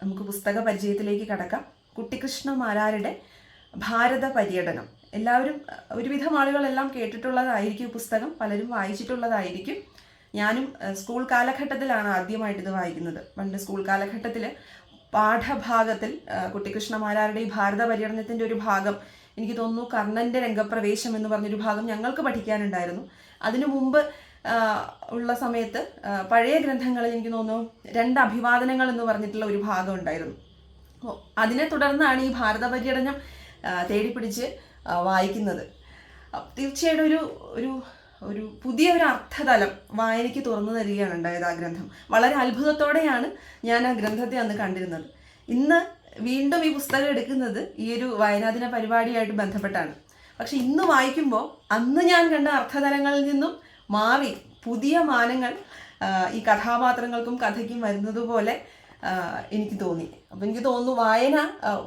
നമുക്ക് പുസ്തക പരിചയത്തിലേക്ക് കടക്കാം. കുട്ടിക്കൃഷ്ണ മാരാരുടെ ഭാരത പര്യടനം. എല്ലാവരും ഒരുവിധം ആളുകളെല്ലാം കേട്ടിട്ടുള്ളതായിരിക്കും. പുസ്തകം പലരും വായിച്ചിട്ടുള്ളതായിരിക്കും. ഞാനും സ്കൂൾ കാലഘട്ടത്തിലാണ് ആദ്യമായിട്ട് ഇത് വായിക്കുന്നത്. പണ്ട് സ്കൂൾ കാലഘട്ടത്തിൽ പാഠഭാഗത്തിൽ കുട്ടിക്കൃഷ്ണ മാരാരുടെ ഈ ഭാരത പര്യടനത്തിൻ്റെ ഒരു ഭാഗം, എനിക്ക് തോന്നുന്നു കർണൻ്റെ രംഗപ്രവേശം എന്ന് പറഞ്ഞൊരു ഭാഗം ഞങ്ങൾക്ക് പഠിക്കാനുണ്ടായിരുന്നു. അതിനു മുമ്പ് ഉള്ള സമയത്ത് പഴയ ഗ്രന്ഥങ്ങളിൽ എനിക്ക് തോന്നുന്നു 2 അഭിവാദനങ്ങൾ എന്ന് പറഞ്ഞിട്ടുള്ള ഒരു ഭാഗം ഉണ്ടായിരുന്നു. അതിനെ തുടർന്നാണ് ഈ ഭാരത പര്യടനം തേടിപ്പിടിച്ച് വായിക്കുന്നത്. തീർച്ചയായിട്ടും ഒരു ഒരു ഒരു പുതിയൊരു അർത്ഥതലം വായനയ്ക്ക് തുറന്നു തരികയാണ് ഉണ്ടായത് ആ ഗ്രന്ഥം. വളരെ അത്ഭുതത്തോടെയാണ് ഞാൻ ആ ഗ്രന്ഥത്തെ അന്ന് കണ്ടിരുന്നത്. ഇന്ന് വീണ്ടും ഈ പുസ്തകം എടുക്കുന്നത് ഈ ഒരു വായനാദിന പരിപാടിയായിട്ട് ബന്ധപ്പെട്ടാണ്. പക്ഷെ ഇന്ന് വായിക്കുമ്പോൾ അന്ന് ഞാൻ കണ്ട അർത്ഥതലങ്ങളിൽ നിന്നും മാറി പുതിയ മാനങ്ങൾ ഈ കഥാപാത്രങ്ങൾക്കും കഥയ്ക്കും വരുന്നത് പോലെ എനിക്ക് തോന്നി. അപ്പം എനിക്ക് തോന്നുന്നു വായന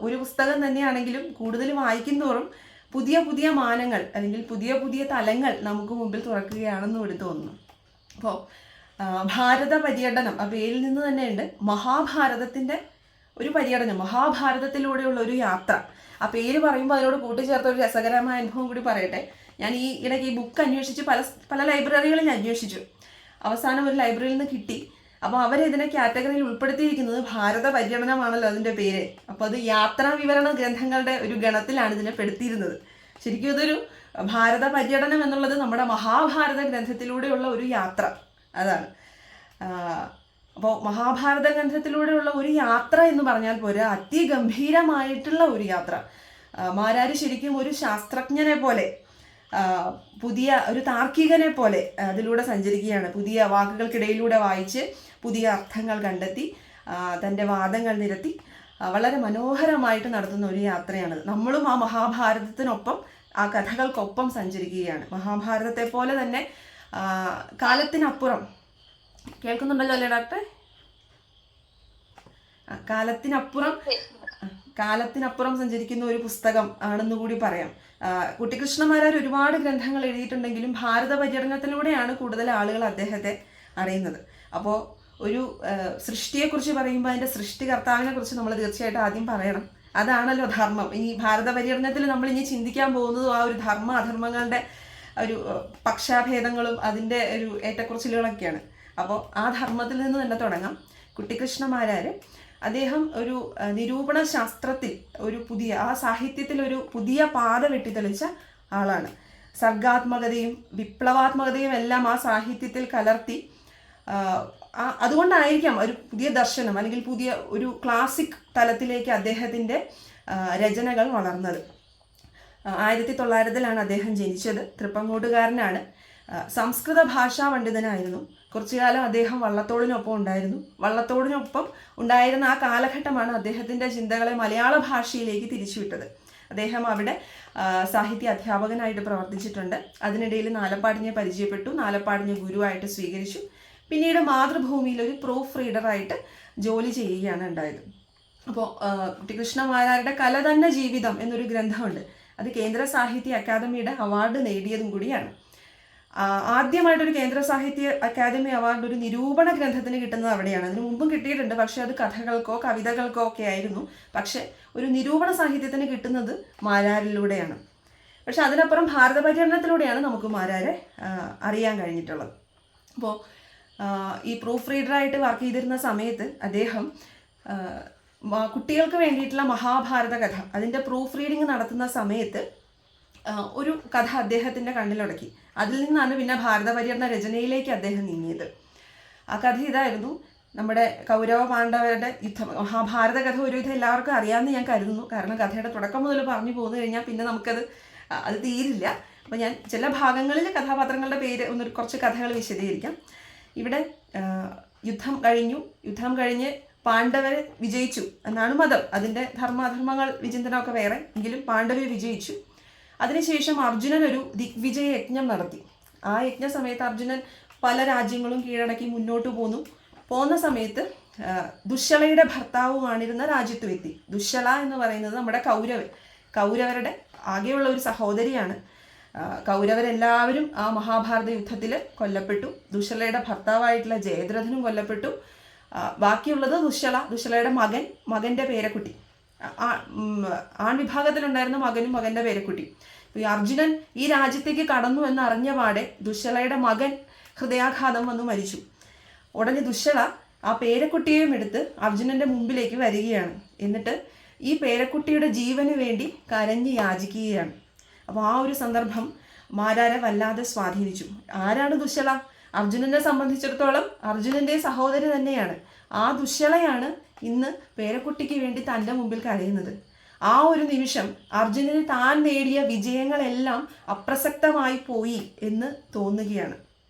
ഒരു പുസ്തകം തന്നെയാണെങ്കിലും കൂടുതൽ വായിക്കുന്തോറും പുതിയ പുതിയ മാനങ്ങൾ അല്ലെങ്കിൽ പുതിയ പുതിയ തലങ്ങൾ നമുക്ക് മുമ്പിൽ തുറക്കുകയാണെന്നും ഇവിടെ തോന്നുന്നു. അപ്പോൾ ഭാരത പര്യടനം ആ പേരിൽ നിന്ന് തന്നെയുണ്ട് മഹാഭാരതത്തിൻ്റെ ഒരു പര്യടനം, മഹാഭാരതത്തിലൂടെയുള്ള ഒരു യാത്ര. ആ പേര് പറയുമ്പോൾ അതിനോട് കൂട്ടിച്ചേർത്ത ഒരു രസകരമായ അനുഭവം കൂടി പറയട്ടെ. ഞാൻ ഈ ഇടയ്ക്ക് ഈ ബുക്ക് അന്വേഷിച്ച് പല ലൈബ്രറികളിൽ ഞാൻ അന്വേഷിച്ചു. അവസാനം ഒരു ലൈബ്രറിയിൽ നിന്ന് കിട്ടി. അപ്പോൾ അവരിതിനെ കാറ്റഗറിയിൽ ഉൾപ്പെടുത്തിയിരിക്കുന്നത് ഭാരത പര്യടനമാണല്ലോ അതിൻ്റെ പേര്. അപ്പോൾ അത് യാത്രാ വിവരണ ഗ്രന്ഥങ്ങളുടെ ഒരു ഗണത്തിലാണ് ഇതിനെ പെടുത്തിയിരുന്നത്. ശരിക്കും ഇതൊരു ഭാരത പര്യടനം എന്നുള്ളത് നമ്മുടെ മഹാഭാരത ഗ്രന്ഥത്തിലൂടെയുള്ള ഒരു യാത്ര, അതാണ്. അപ്പോൾ മഹാഭാരത ഗ്രന്ഥത്തിലൂടെയുള്ള ഒരു യാത്ര എന്ന് പറഞ്ഞാൽ പോരാ, അതിഗംഭീരമായിട്ടുള്ള ഒരു യാത്ര. മാരാര് ശരിക്കും ഒരു ശാസ്ത്രജ്ഞനെ പോലെ, പുതിയ ഒരു താർക്കികനെ പോലെ അതിലൂടെ സഞ്ചരിക്കുകയാണ്. പുതിയ വാക്കുകൾക്കിടയിലൂടെ വായിച്ച് പുതിയ അർത്ഥങ്ങൾ കണ്ടെത്തി തൻ്റെ വാദങ്ങൾ നിരത്തി വളരെ മനോഹരമായിട്ട് നടത്തുന്ന ഒരു യാത്രയാണിത്. നമ്മളും ആ മഹാഭാരതത്തിനൊപ്പം ആ കഥകൾക്കൊപ്പം സഞ്ചരിക്കുകയാണ്. മഹാഭാരതത്തെ പോലെ തന്നെ കാലത്തിനപ്പുറം, കേൾക്കുന്നുണ്ടല്ലോ അല്ലേ ഡോക്ടറെ? കാലത്തിനപ്പുറം സഞ്ചരിക്കുന്ന ഒരു പുസ്തകം ആണെന്ന് കൂടി പറയാം. കുട്ടിക്കൃഷ്ണ മാരാർ ഒരുപാട് ഗ്രന്ഥങ്ങൾ എഴുതിയിട്ടുണ്ടെങ്കിലും ഭാരത പര്യടനത്തിലൂടെയാണ് കൂടുതൽ ആളുകൾ അദ്ദേഹത്തെ അറിയുന്നത്. അപ്പോൾ ഒരു സൃഷ്ടിയെക്കുറിച്ച് പറയുമ്പോൾ അതിൻ്റെ സൃഷ്ടികർത്താവിനെ കുറിച്ച് നമ്മൾ തീർച്ചയായിട്ടും ആദ്യം പറയണം. അതാണല്ലോ ധർമ്മം. ഈ ഭാരത പര്യടനത്തിൽ നമ്മൾ ഇനി ചിന്തിക്കാൻ പോകുന്നതും ആ ഒരു ധർമ്മ അധർമ്മങ്ങളുടെ ഒരു പക്ഷാഭേദങ്ങളും അതിൻ്റെ ഒരു ഏറ്റക്കുറച്ചിലുകളൊക്കെയാണ്. അപ്പോൾ ആ ധർമ്മത്തിൽ നിന്ന് തന്നെ തുടങ്ങാം. കുട്ടിക്കൃഷ്ണ മാരാർ അദ്ദേഹം ഒരു നിരൂപണ ശാസ്ത്രത്തിൽ ഒരു പുതിയ, ആ സാഹിത്യത്തിൽ ഒരു പുതിയ പാത വെട്ടിത്തെളിച്ച ആളാണ്. സർഗാത്മകതയും വിപ്ലവാത്മകതയും എല്ലാം ആ സാഹിത്യത്തിൽ കലർത്തി. അതുകൊണ്ടായിരിക്കാം ഒരു പുതിയ ദർശനം അല്ലെങ്കിൽ പുതിയ ഒരു ക്ലാസിക് തലത്തിലേക്ക് അദ്ദേഹത്തിൻ്റെ രചനകൾ വളർന്നത്. 1900 അദ്ദേഹം ജനിച്ചത്. തൃപ്പങ്ങോട്ടുകാരനാണ്. സംസ്കൃത ഭാഷാ പണ്ഡിതനായിരുന്നു. കുറച്ചു കാലം അദ്ദേഹം വള്ളത്തോളിനൊപ്പം ഉണ്ടായിരുന്നു. വള്ളത്തോളിനൊപ്പം ഉണ്ടായിരുന്ന ആ കാലഘട്ടമാണ് അദ്ദേഹത്തിൻ്റെ ചിന്തകളെ മലയാള ഭാഷയിലേക്ക് തിരിച്ചുവിട്ടത്. അദ്ദേഹം അവിടെ സാഹിത്യ അധ്യാപകനായിട്ട് പ്രവർത്തിച്ചിട്ടുണ്ട്. അതിനിടയിൽ നാലപ്പാടിനെ പരിചയപ്പെട്ടു. നാലപ്പാടിനെ ഗുരുവായിട്ട് സ്വീകരിച്ചു. പിന്നീട് മാതൃഭൂമിയിൽ ഒരു പ്രൂഫ് റീഡറായിട്ട് ജോലി ചെയ്യുകയാണ് ഉണ്ടായത്. അപ്പോൾ കുട്ടിക്കൃഷ്ണ മാരാരുടെ കല തന്നെ ജീവിതം എന്നൊരു ഗ്രന്ഥമുണ്ട്. അത് കേന്ദ്ര സാഹിത്യ അക്കാദമിയുടെ അവാർഡ് നേടിയതും കൂടിയാണ്. ആദ്യമായിട്ടൊരു കേന്ദ്ര സാഹിത്യ അക്കാദമി അവാർഡ് ഒരു നിരൂപണ ഗ്രന്ഥത്തിന് കിട്ടുന്നത് അവിടെയാണ്. അതിനു മുമ്പും കിട്ടിയിട്ടുണ്ട്, പക്ഷെ അത് കഥകൾക്കോ കവിതകൾക്കോ ഒക്കെ ആയിരുന്നു. പക്ഷെ ഒരു നിരൂപണ സാഹിത്യത്തിന് കിട്ടുന്നത് മാരാരിലൂടെയാണ്. പക്ഷെ അതിനപ്പുറം ഭാരത പര്യടനത്തിലൂടെയാണ് നമുക്ക് മാരാരെ അറിയാൻ കഴിഞ്ഞിട്ടുള്ളത്. അപ്പോൾ ഈ പ്രൂഫ് റീഡറായിട്ട് വർക്ക് ചെയ്തിരുന്ന സമയത്ത് അദ്ദേഹം കുട്ടികൾക്ക് വേണ്ടിയിട്ടുള്ള മഹാഭാരത കഥ അതിൻ്റെ പ്രൂഫ് റീഡിങ് നടത്തുന്ന സമയത്ത് ഒരു കഥ അദ്ദേഹത്തിൻ്റെ കണ്ണിലുടക്കി. അതിൽ നിന്നാണ് പിന്നെ ഭാരത പര്യടന രചനയിലേക്ക് അദ്ദേഹം നീങ്ങിയത്. ആ കഥ ഇതായിരുന്നു. നമ്മുടെ കൗരവ പാണ്ഡവരുടെ യുദ്ധം. മഹാഭാരത കഥ ഒരുവിധം എല്ലാവർക്കും അറിയാമെന്ന് ഞാൻ കരുതുന്നു. കാരണം കഥയുടെ തുടക്കം മുതൽ പറഞ്ഞു പോന്നു കഴിഞ്ഞാൽ പിന്നെ അത് തീരില്ല. അപ്പോൾ ഞാൻ ചില ഭാഗങ്ങളിൽ കഥാപാത്രങ്ങളുടെ പേര് കുറച്ച് കഥകൾ വിശദീകരിക്കാം. ഇവിടെ യുദ്ധം കഴിഞ്ഞ് പാണ്ഡവർ വിജയിച്ചു എന്നാണ് മതം. അതിൻ്റെ ധർമാധർമ്മങ്ങൾ വിചിന്തനമൊക്കെ വേറെ, എങ്കിലും പാണ്ഡവർ വിജയിച്ചു. അതിനുശേഷം അർജുനൻ ഒരു ദിഗ്വിജയ യജ്ഞം നടത്തി. ആ യജ്ഞ സമയത്ത് അർജുനൻ പല രാജ്യങ്ങളും കീഴടക്കി മുന്നോട്ട് പോന്ന സമയത്ത് ദുശ്ശളയുടെ ഭർത്താവുമാണിരുന്ന രാജ്യത്ത് എത്തി. ദുശ്ശള എന്ന് പറയുന്നത് നമ്മുടെ കൗരവരുടെ ആകെയുള്ള ഒരു സഹോദരിയാണ്. കൗരവരെല്ലാവരും ആ മഹാഭാരത യുദ്ധത്തിൽ കൊല്ലപ്പെട്ടു. ദുശ്ശളയുടെ ഭർത്താവായിട്ടുള്ള ജയദ്രഥനും കൊല്ലപ്പെട്ടു. ബാക്കിയുള്ളത് ദുശ്ശളയുടെ മകൻ്റെ പേരക്കുട്ടി, ആൺവിഭാഗത്തിലുണ്ടായിരുന്ന മകനും മകൻ്റെ പേരക്കുട്ടി. ഈ അർജുനൻ ഈ രാജ്യത്തേക്ക് കടന്നു എന്ന് അറിഞ്ഞ പാടെ ദുശ്ശളയുടെ മകൻ ഹൃദയാഘാതം വന്നു മരിച്ചു. ഉടനെ ദുശ്ശള ആ പേരക്കുട്ടിയെയും എടുത്ത് അർജുനന്റെ മുമ്പിലേക്ക് വരികയാണ്. എന്നിട്ട് ഈ പേരക്കുട്ടിയുടെ ജീവന് വേണ്ടി കരഞ്ഞ് യാചിക്കുകയാണ്. അപ്പോൾ ആ ഒരു സന്ദർഭം മാരാരെ വല്ലാതെ സ്വാധീനിച്ചു. ആരാണ് ദുശ്ശള? അർജുനനെ സംബന്ധിച്ചിടത്തോളം അർജുനന്റെ സഹോദരി തന്നെയാണ്. ആ ദുശ്ശളയാണ് ഇന്ന് പേരക്കുട്ടിക്ക് വേണ്ടി തൻ്റെ മുമ്പിൽ കരയുന്നത്. ആ ഒരു നിമിഷം അർജുനന് താൻ നേടിയ വിജയങ്ങളെല്ലാം അപ്രസക്തമായി പോയി എന്ന് തോന്നുകയാണ്.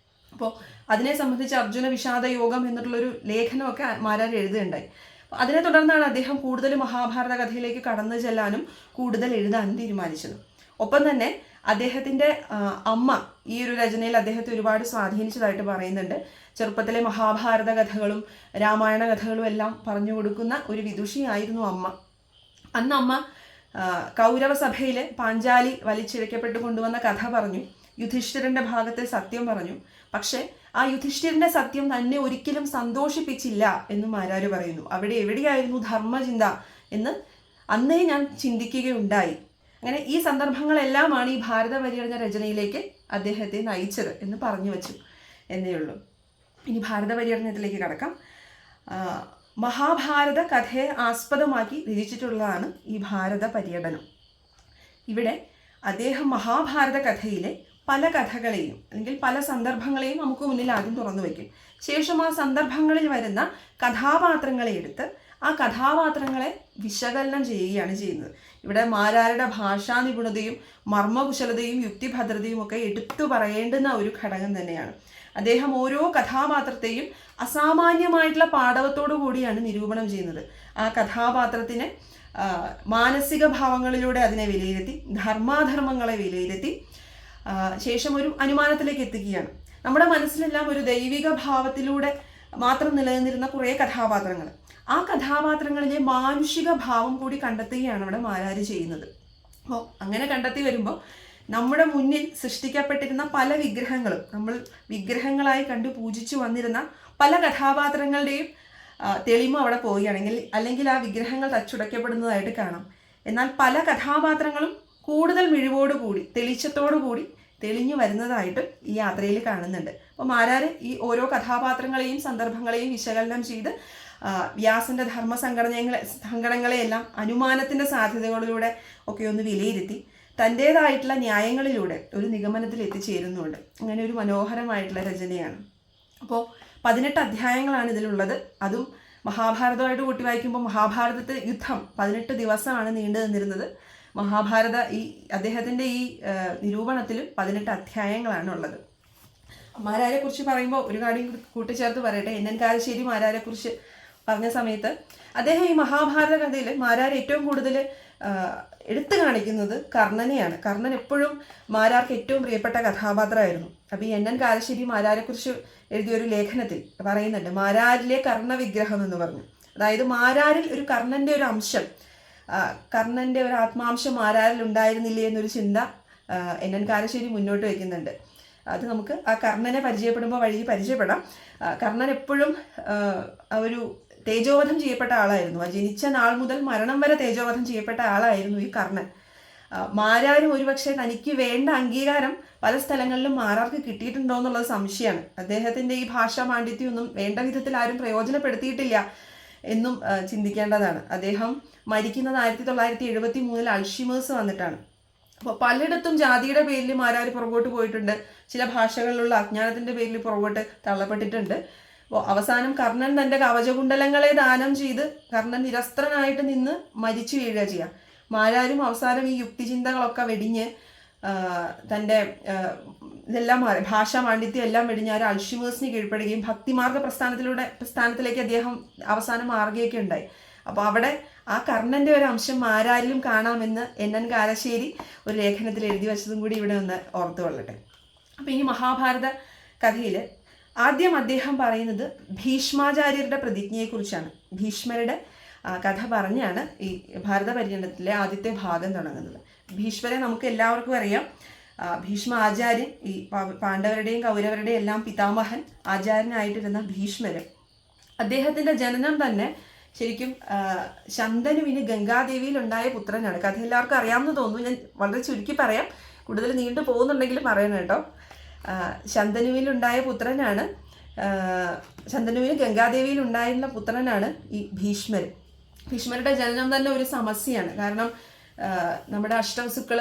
അപ്പോൾ അതിനെ സംബന്ധിച്ച് അർജുന വിഷാദ യോഗം എന്നിട്ടുള്ളൊരു ലേഖനമൊക്കെ മാരാർ എഴുതുകയുണ്ടായി. അതിനെ തുടർന്നാണ് അദ്ദേഹം കൂടുതൽ മഹാഭാരത കഥയിലേക്ക് കടന്നു ചെല്ലാനും കൂടുതൽ എഴുതാനും തീരുമാനിച്ചത്. ഒപ്പം തന്നെ അദ്ദേഹത്തിൻ്റെ അമ്മ ഈ ഒരു രചനയിൽ അദ്ദേഹത്തെ ഒരുപാട് സ്വാധീനിച്ചതായിട്ട് പറയുന്നുണ്ട്. ചെറുപ്പത്തിലെ മഹാഭാരത കഥകളും രാമായണ കഥകളും എല്ലാം പറഞ്ഞു കൊടുക്കുന്ന ഒരു വിദുഷിയായിരുന്നു അമ്മ. അന്ന് അമ്മ കൗരവസഭയിൽ പാഞ്ചാലി വലിച്ചിഴക്കപ്പെട്ട് കൊണ്ടുവന്ന കഥ പറഞ്ഞു. യുധിഷ്ഠിരന്റെ ഭാഗത്തെ സത്യം പറഞ്ഞു. പക്ഷെ ആ യുധിഷ്ഠിരന്റെ സത്യം തന്നെ ഒരിക്കലും സന്തോഷിപ്പിച്ചില്ല എന്ന് മാരാര് പറയുന്നു. അവിടെ എവിടെയായിരുന്നു ധർമ്മചിന്ത എന്ന് അന്നേ ഞാൻ ചിന്തിക്കുകയുണ്ടായി. അങ്ങനെ ഈ സന്ദർഭങ്ങളെല്ലാമാണ് ഈ ഭാരത പര്യടന രചനയിലേക്ക് അദ്ദേഹത്തെ നയിച്ചത് എന്ന് പറഞ്ഞു വച്ചു എന്നേ ഉള്ളൂ. ഇനി ഭാരത പര്യടനത്തിലേക്ക് കടക്കാം. മഹാഭാരത കഥയെ ആസ്പദമാക്കി രചിച്ചിട്ടുള്ളതാണ് ഈ ഭാരത പര്യടനം. ഇവിടെ അദ്ദേഹം മഹാഭാരത കഥയിലെ പല കഥകളെയും അല്ലെങ്കിൽ പല സന്ദർഭങ്ങളെയും നമുക്ക് മുന്നിൽ ആദ്യം തുറന്നു വയ്ക്കും. ശേഷം ആ സന്ദർഭങ്ങളിൽ വരുന്ന കഥാപാത്രങ്ങളെ എടുത്ത് ആ കഥാപാത്രങ്ങളെ വിശകലനം ചെയ്യുകയാണ് ചെയ്യുന്നത്. ഇവിടെ മാരാരുടെ ഭാഷാ നിപുണതയും മർമ്മകുശലതയും യുക്തിഭദ്രതയും ഒക്കെ എടുത്തു പറയേണ്ടുന്ന ഒരു ഘടകം തന്നെയാണ്. അദ്ദേഹം ഓരോ കഥാപാത്രത്തെയും അസാമാന്യമായിട്ടുള്ള പാടവത്തോടു കൂടിയാണ് നിരൂപണം ചെയ്യുന്നത്. ആ കഥാപാത്രത്തിന് മാനസിക ഭാവങ്ങളിലൂടെ അതിനെ വിലയിരുത്തി, ധർമാധർമ്മങ്ങളെ വിലയിരുത്തി ശേഷം ഒരു അനുമാനത്തിലേക്ക് എത്തിക്കുകയാണ്. നമ്മുടെ മനസ്സിലെല്ലാം ഒരു ദൈവിക ഭാവത്തിലൂടെ മാത്രം നിലനിന്നിരുന്ന കുറേ കഥാപാത്രങ്ങൾ, ആ കഥാപാത്രങ്ങളിലെ മാനുഷിക ഭാവം കൂടി കണ്ടെത്തുകയാണ് ഇവിടെ മാരാര് ചെയ്യുന്നത്. അപ്പോൾ അങ്ങനെ കണ്ടെത്തി വരുമ്പോൾ നമ്മുടെ മുന്നിൽ സൃഷ്ടിക്കപ്പെട്ടിരുന്ന പല വിഗ്രഹങ്ങളും, നമ്മൾ വിഗ്രഹങ്ങളായി കണ്ടു പൂജിച്ചു വന്നിരുന്ന പല കഥാപാത്രങ്ങളുടെയും തെളിമ അവിടെ പോവുകയാണെങ്കിൽ അല്ലെങ്കിൽ ആ വിഗ്രഹങ്ങൾ തച്ചുടയ്ക്കപ്പെടുന്നതായിട്ട് കാണാം. എന്നാൽ പല കഥാപാത്രങ്ങളും കൂടുതൽ മിഴിവോടുകൂടി തെളിച്ചത്തോടുകൂടി തെളിഞ്ഞു വരുന്നതായിട്ടും ഈ യാത്രയിൽ കാണുന്നുണ്ട്. അപ്പോൾ മാരാര് ഈ ഓരോ കഥാപാത്രങ്ങളെയും സന്ദർഭങ്ങളെയും വിശകലനം ചെയ്ത് വ്യാസന്റെ ധർമ്മ സങ്കടങ്ങളെയെല്ലാം അനുമാനത്തിന്റെ സാധ്യതകളിലൂടെ ഒക്കെ ഒന്ന് വിലയിരുത്തി തൻ്റേതായിട്ടുള്ള ന്യായങ്ങളിലൂടെ ഒരു നിഗമനത്തിൽ എത്തിച്ചേരുന്നുണ്ട്. അങ്ങനെ ഒരു മനോഹരമായിട്ടുള്ള രചനയാണ്. അപ്പോൾ 18 അധ്യായങ്ങളാണ് ഇതിലുള്ളത്. അതും മഹാഭാരതമായിട്ട് കൂട്ടി വായിക്കുമ്പോൾ മഹാഭാരതത്തെ യുദ്ധം 18 ദിവസമാണ് നീണ്ടു നിന്നിരുന്നത്. മഹാഭാരത ഈ അദ്ദേഹത്തിൻ്റെ ഈ നിരൂപണത്തിലും 18 അധ്യായങ്ങളാണ് ഉള്ളത്. മാരാരെ കുറിച്ച് പറയുമ്പോൾ ഒരു കാര്യം കൂട്ടിച്ചേർത്ത് പറയട്ടെ. NN കാരശ്ശേരി മാരാരെ കുറിച്ച് പറഞ്ഞ സമയത്ത് അദ്ദേഹം ഈ മഹാഭാരത കഥയിൽ മാരാർ ഏറ്റവും കൂടുതൽ എടുത്തു കാണിക്കുന്നത് കർണനെയാണ്. കർണൻ എപ്പോഴും മാരാർക്ക് ഏറ്റവും പ്രിയപ്പെട്ട കഥാപാത്രമായിരുന്നു. അപ്പോൾ ഈ NN കാരശ്ശേരി മാരാരെ കുറിച്ച് എഴുതിയൊരു ലേഖനത്തിൽ പറയുന്നുണ്ട് മാരാരിലെ കർണവിഗ്രഹം എന്ന് പറഞ്ഞു. അതായത് മാരാരിൽ ഒരു കർണന്റെ ഒരു അംശം, കർണന്റെ ഒരു ആത്മാംശം മാരാരിൽ ഉണ്ടായിരുന്നില്ലേ എന്നൊരു ചിന്ത NN കാരശ്ശേരി മുന്നോട്ട് വയ്ക്കുന്നുണ്ട്. അത് നമുക്ക് ആ കർണനെ പരിചയപ്പെടുമ്പോൾ വഴി പരിചയപ്പെടാം. കർണൻ എപ്പോഴും ഒരു തേജോവധം ചെയ്യപ്പെട്ട ആളായിരുന്നു. ജനിച്ച നാൾ മുതൽ മരണം വരെ തേജോവധം ചെയ്യപ്പെട്ട ആളായിരുന്നു ഈ കർണൻ. മാരാരും ഒരുപക്ഷെ തനിക്ക് വേണ്ട അംഗീകാരം പല സ്ഥലങ്ങളിലും മാരാർക്ക് കിട്ടിയിട്ടുണ്ടോ എന്നുള്ളത് സംശയമാണ്. അദ്ദേഹത്തിൻ്റെ ഈ ഭാഷാ പാണ്ഡിത്യമൊന്നും വേണ്ട വിധത്തിൽ ആരും പ്രയോജനപ്പെടുത്തിയിട്ടില്ല എന്നും ചിന്തിക്കേണ്ടതാണ്. അദ്ദേഹം മരിക്കുന്നത് 1973 അൾഷിമേഴ്സ് വന്നിട്ടാണ്. അപ്പോൾ പലയിടത്തും ജാതിയുടെ പേരിൽ മാരാർ പുറകോട്ട് പോയിട്ടുണ്ട്. ചില ഭാഷകളിലുള്ള അജ്ഞാനത്തിൻ്റെ പേരിൽ പുറകോട്ട് തള്ളപ്പെട്ടിട്ടുണ്ട്. അപ്പോൾ അവസാനം കർണൻ തൻ്റെ കവചകുണ്ടലങ്ങളെ ദാനം ചെയ്ത് കർണൻ നിരസ്ത്രനായിട്ട് നിന്ന് മരിച്ചു വീഴുക ചെയ്യുക. മാരാരും അവസാനം ഈ യുക്തിചിന്തകളൊക്കെ വെടിഞ്ഞ് തൻ്റെ ഇതെല്ലാം ഭാഷാ പാണ്ഡിത്യം എല്ലാം വെടിഞ്ഞ് ഒരു അൾഷിമേഴ്സിന് കീഴ്പ്പെടുകയും ഭക്തിമാർഗ പ്രസ്ഥാനത്തിലേക്ക് അദ്ദേഹം അവസാനം മാറുകയൊക്കെ ഉണ്ടായി. അപ്പോൾ അവിടെ ആ കർണൻ്റെ ഒരു അംശം മാരാരിലും കാണാമെന്ന് NN കാരശ്ശേരി ഒരു ലേഖനത്തിൽ എഴുതി വെച്ചതും കൂടി ഇവിടെ ഒന്ന് ഓർത്തു കൊള്ളട്ടെ. അപ്പോൾ ഈ മഹാഭാരത കഥയിൽ ആദ്യം അദ്ദേഹം പറയുന്നത് ഭീഷ്മാചാര്യരുടെ പ്രതിജ്ഞയെക്കുറിച്ചാണ്. ഭീഷ്മരുടെ കഥ പറഞ്ഞാണ് ഈ ഭാരത പര്യടനത്തിലെ ആദ്യത്തെ ഭാഗം തുടങ്ങുന്നത്. ഭീഷ്മരെ നമുക്ക് എല്ലാവർക്കും അറിയാം. ഭീഷ്മ ആചാര്യൻ, ഈ പാണ്ഡവരുടെയും കൗരവരുടെയും എല്ലാം പിതാമഹൻ ആചാര്യനായിട്ടിരുന്ന ഭീഷ്മര് അദ്ദേഹത്തിൻ്റെ ജനനം തന്നെ ശരിക്കും ശന്തനുവിന് ഗംഗാദേവിയിൽ ഉണ്ടായ പുത്രനാണ്. കഥ എല്ലാവർക്കും അറിയാമെന്ന് തോന്നുന്നു. ഞാൻ വളരെ ചുരുക്കി പറയാം, കൂടുതൽ നീണ്ടു പോകുന്നുണ്ടെങ്കിലും പറയണം കേട്ടോ. ശന്തനുവിലുണ്ടായ പുത്രനാണ്, ശന്തനുവിന് ഗംഗാദേവിയിൽ ഉണ്ടായിരുന്ന പുത്രനാണ് ഈ ഭീഷ്മർ. ഭീഷ്മരുടെ ജനനം തന്നെ ഒരു സമസ്യയാണ്. കാരണം നമ്മുടെ അഷ്ടവസുക്കൾ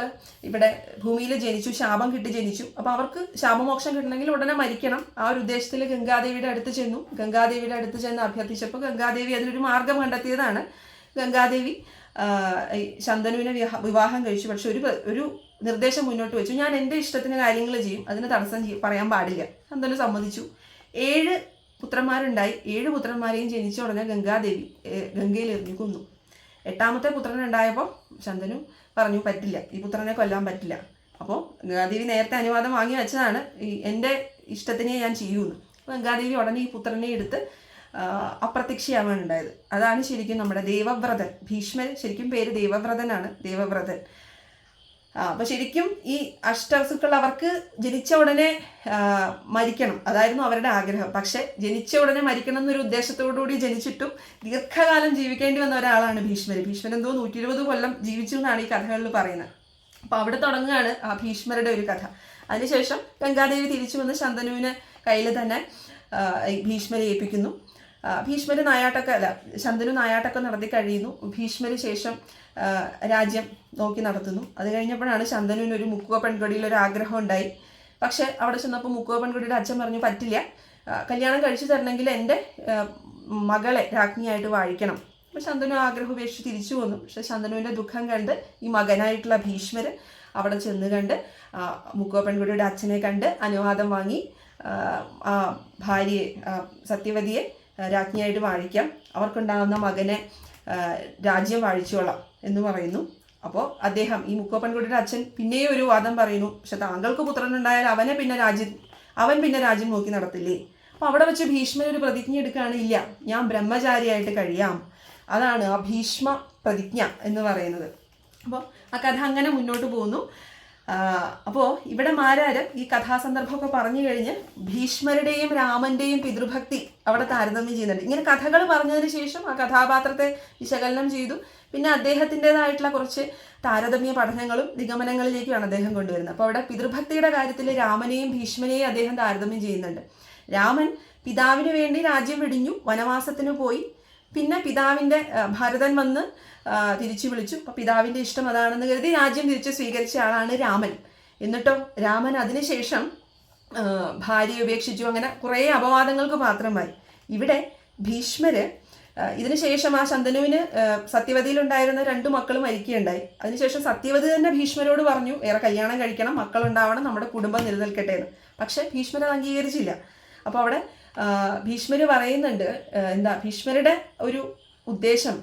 ഇവിടെ ഭൂമിയിൽ ജനിച്ചു, ശാപം കിട്ടി ജനിച്ചു. അപ്പോൾ അവർക്ക് ശാപമോക്ഷം കിട്ടണമെങ്കിൽ ഉടനെ മരിക്കണം. ആ ഒരു ഉദ്ദേശത്തിൽ ഗംഗാദേവിയുടെ അടുത്ത് ചെന്നു. ഗംഗാദേവിയുടെ അടുത്ത് ചെന്ന് അഭ്യർത്ഥിച്ചപ്പോൾ ഗംഗാദേവി അതിനൊരു മാർഗം കണ്ടെത്തിയതാണ്. ഗംഗാദേവി ശന്തനുവിനെ വിവാഹം കഴിച്ചു. പക്ഷെ ഒരു നിർദ്ദേശം മുന്നോട്ട് വെച്ചു, ഞാൻ എൻ്റെ ഇഷ്ടത്തിന് കാര്യങ്ങൾ ചെയ്യും, അതിന് തടസ്സം പറയാൻ പാടില്ല. ശന്തനു സമ്മതിച്ചു. 7 പുത്രന്മാരുണ്ടായി. 7 പുത്രന്മാരെയും ജനിച്ച ഉടനെ ഗംഗാദേവി ഗംഗയിൽ എറിഞ്ഞു കൊന്നു. 8ാമത്തെ പുത്രനുണ്ടായപ്പോൾ ശന്തനു പറഞ്ഞു, പറ്റില്ല, ഈ പുത്രനെ കൊല്ലാൻ പറ്റില്ല. അപ്പോൾ ഗംഗാദേവി നേരത്തെ അനുവാദം വാങ്ങി വെച്ചതാണ്, എൻ്റെ ഇഷ്ടത്തിനെ ഞാൻ ചെയ്യുമെന്ന്. അപ്പോൾ ഗംഗാദേവി ഉടനെ ഈ പുത്രനെ എടുത്ത് അപ്രത്യക്ഷയാവാണ് ഉണ്ടായത്. അതാണ് ശരിക്കും നമ്മുടെ ദേവവ്രതൻ. ഭീഷ്മർ ശരിക്കും പേര് ദേവവ്രതനാണ്, ദേവവ്രതൻ. അപ്പോൾ ശരിക്കും ഈ അഷ്ടവസുക്കൾ അവർക്ക് ജനിച്ച ഉടനെ മരിക്കണം, അതായിരുന്നു അവരുടെ ആഗ്രഹം. പക്ഷെ ജനിച്ച ഉടനെ മരിക്കണം എന്നൊരു ഉദ്ദേശത്തോടുകൂടി ജനിച്ചിട്ടും ദീർഘകാലം ജീവിക്കേണ്ടി വന്ന ഒരാളാണ് ഭീഷ്മർ. ഭീഷ്മർ എന്തോ 120 കൊല്ലം ജീവിച്ചു എന്നാണ് ഈ കഥകളിൽ പറയുന്നത്. അപ്പോൾ അവിടെ തുടങ്ങുകയാണ് ആ ഭീഷ്മരുടെ ഒരു കഥ. അതിനുശേഷം ഗംഗാദേവി തിരിച്ചു വന്ന് ശന്തനുവിന് കയ്യിൽ തന്നെ ഭീഷ്മരെ ഏൽപ്പിക്കുന്നു. ഭീഷ്മര് ശന്തനു നായാട്ടൊക്കെ നടത്തി കഴിയുന്നു. ഭീഷ്മര് ശേഷം രാജ്യം നോക്കി നടത്തുന്നു. അത് കഴിഞ്ഞപ്പോഴാണ് ശന്തനുവിന് ഒരു മുക്കുവ പെൺകൊടിയിൽ ഒരു ആഗ്രഹം ഉണ്ടായി. പക്ഷെ അവിടെ ചെന്നപ്പോൾ മുക്കുവ പെൺകൊടിയുടെ അച്ഛൻ പറഞ്ഞു, പറ്റില്ല, കല്യാണം കഴിച്ചു തരണമെങ്കിൽ എൻ്റെ മകളെ രാജ്ഞിയായിട്ട് വാഴിക്കണം. അപ്പോൾ ശന്തനു ആഗ്രഹം ഉപേക്ഷിച്ച് തിരിച്ചു വന്നു. പക്ഷെ ശന്തനുവിൻ്റെ ദുഃഖം കണ്ട് ഈ മകനായിട്ടുള്ള ഭീഷ്മര് അവിടെ ചെന്ന് കണ്ട് മുക്കുവ പെൺകൊടിയുടെ അച്ഛനെ കണ്ട് അനുവാദം വാങ്ങി ഭാര്യയെ സത്യവതിയെ രാജ്ഞിയായിട്ട് വാഴിക്കാം, അവർക്കുണ്ടാകുന്ന മകനെ രാജ്യം വാഴിച്ചോളാം എന്ന് പറയുന്നു. അപ്പോൾ അദ്ദേഹം ഈ മുക്കുവ പെൺകുട്ടിയുടെ അച്ഛൻ പിന്നെയും ഒരു വാദം പറയുന്നു, പക്ഷെ താങ്കൾക്ക് പുത്രനുണ്ടായാൽ അവൻ പിന്നെ രാജ്യം നോക്കി നടത്തില്ലേ. അപ്പോൾ അവിടെ വെച്ച് ഭീഷ്മർ ഒരു പ്രതിജ്ഞ എടുക്കുകയാണ്, ഇല്ല, ഞാൻ ബ്രഹ്മചാരിയായിട്ട് കഴിയാം. അതാണ് ആ ഭീഷ്മ പ്രതിജ്ഞ എന്ന് പറയുന്നത്. അപ്പോൾ ആ കഥ അങ്ങനെ മുന്നോട്ട് പോകുന്നു. അപ്പോൾ ഇവിടെ മാരാര് ഈ കഥാസന്ദർഭമൊക്കെ പറഞ്ഞു കഴിഞ്ഞ് ഭീഷ്മരുടെയും രാമന്റെയും പിതൃഭക്തി അവിടെ താരതമ്യം ചെയ്യുന്നുണ്ട്. ഇങ്ങനെ കഥകൾ പറഞ്ഞതിന് ശേഷം ആ കഥാപാത്രത്തെ വിശകലനം ചെയ്തു. പിന്നെ അദ്ദേഹത്തിൻ്റെതായിട്ടുള്ള കുറച്ച് താരതമ്യ പഠനങ്ങളും നിഗമനങ്ങളിലേക്കുമാണ് അദ്ദേഹം കൊണ്ടുവരുന്നത്. അപ്പോൾ അവിടെ പിതൃഭക്തിയുടെ കാര്യത്തിൽ രാമനെയും ഭീഷ്മനെയും അദ്ദേഹം താരതമ്യം ചെയ്യുന്നുണ്ട്. രാമൻ പിതാവിന് വേണ്ടി രാജ്യം വെടിഞ്ഞു, വനവാസത്തിന് പോയി. പിന്നെ പിതാവിൻ്റെ ഭരതൻ വന്ന് തിരിച്ചു വിളിച്ചു. അപ്പം പിതാവിൻ്റെ ഇഷ്ടം അതാണെന്ന് കരുതി രാജ്യം തിരിച്ച് സ്വീകരിച്ച ആളാണ് രാമൻ. എന്നിട്ടോ രാമൻ അതിനുശേഷം ഭാര്യയെ ഉപേക്ഷിച്ചു. അങ്ങനെ കുറേ അപവാദങ്ങൾക്ക് പാത്രമായി. ഇവിടെ ഭീഷ്മര് ഇതിനുശേഷം ആ ശന്തനുവിന് സത്യവതിയിലുണ്ടായിരുന്ന 2 മക്കളും മരിക്കുകയുണ്ടായി. അതിനുശേഷം സത്യവതി തന്നെ ഭീഷ്മരോട് പറഞ്ഞു, ഏറെ കല്യാണം കഴിക്കണം, മക്കളുണ്ടാവണം, നമ്മുടെ കുടുംബം നിലനിൽക്കട്ടെ എന്ന്. പക്ഷെ ഭീഷ്മർ അത് അംഗീകരിച്ചില്ല. അപ്പോൾ അവിടെ ഭീഷ്മര് പറയുന്നുണ്ട്, ഭീഷ്മരുടെ ഒരു ഉദ്ദേശം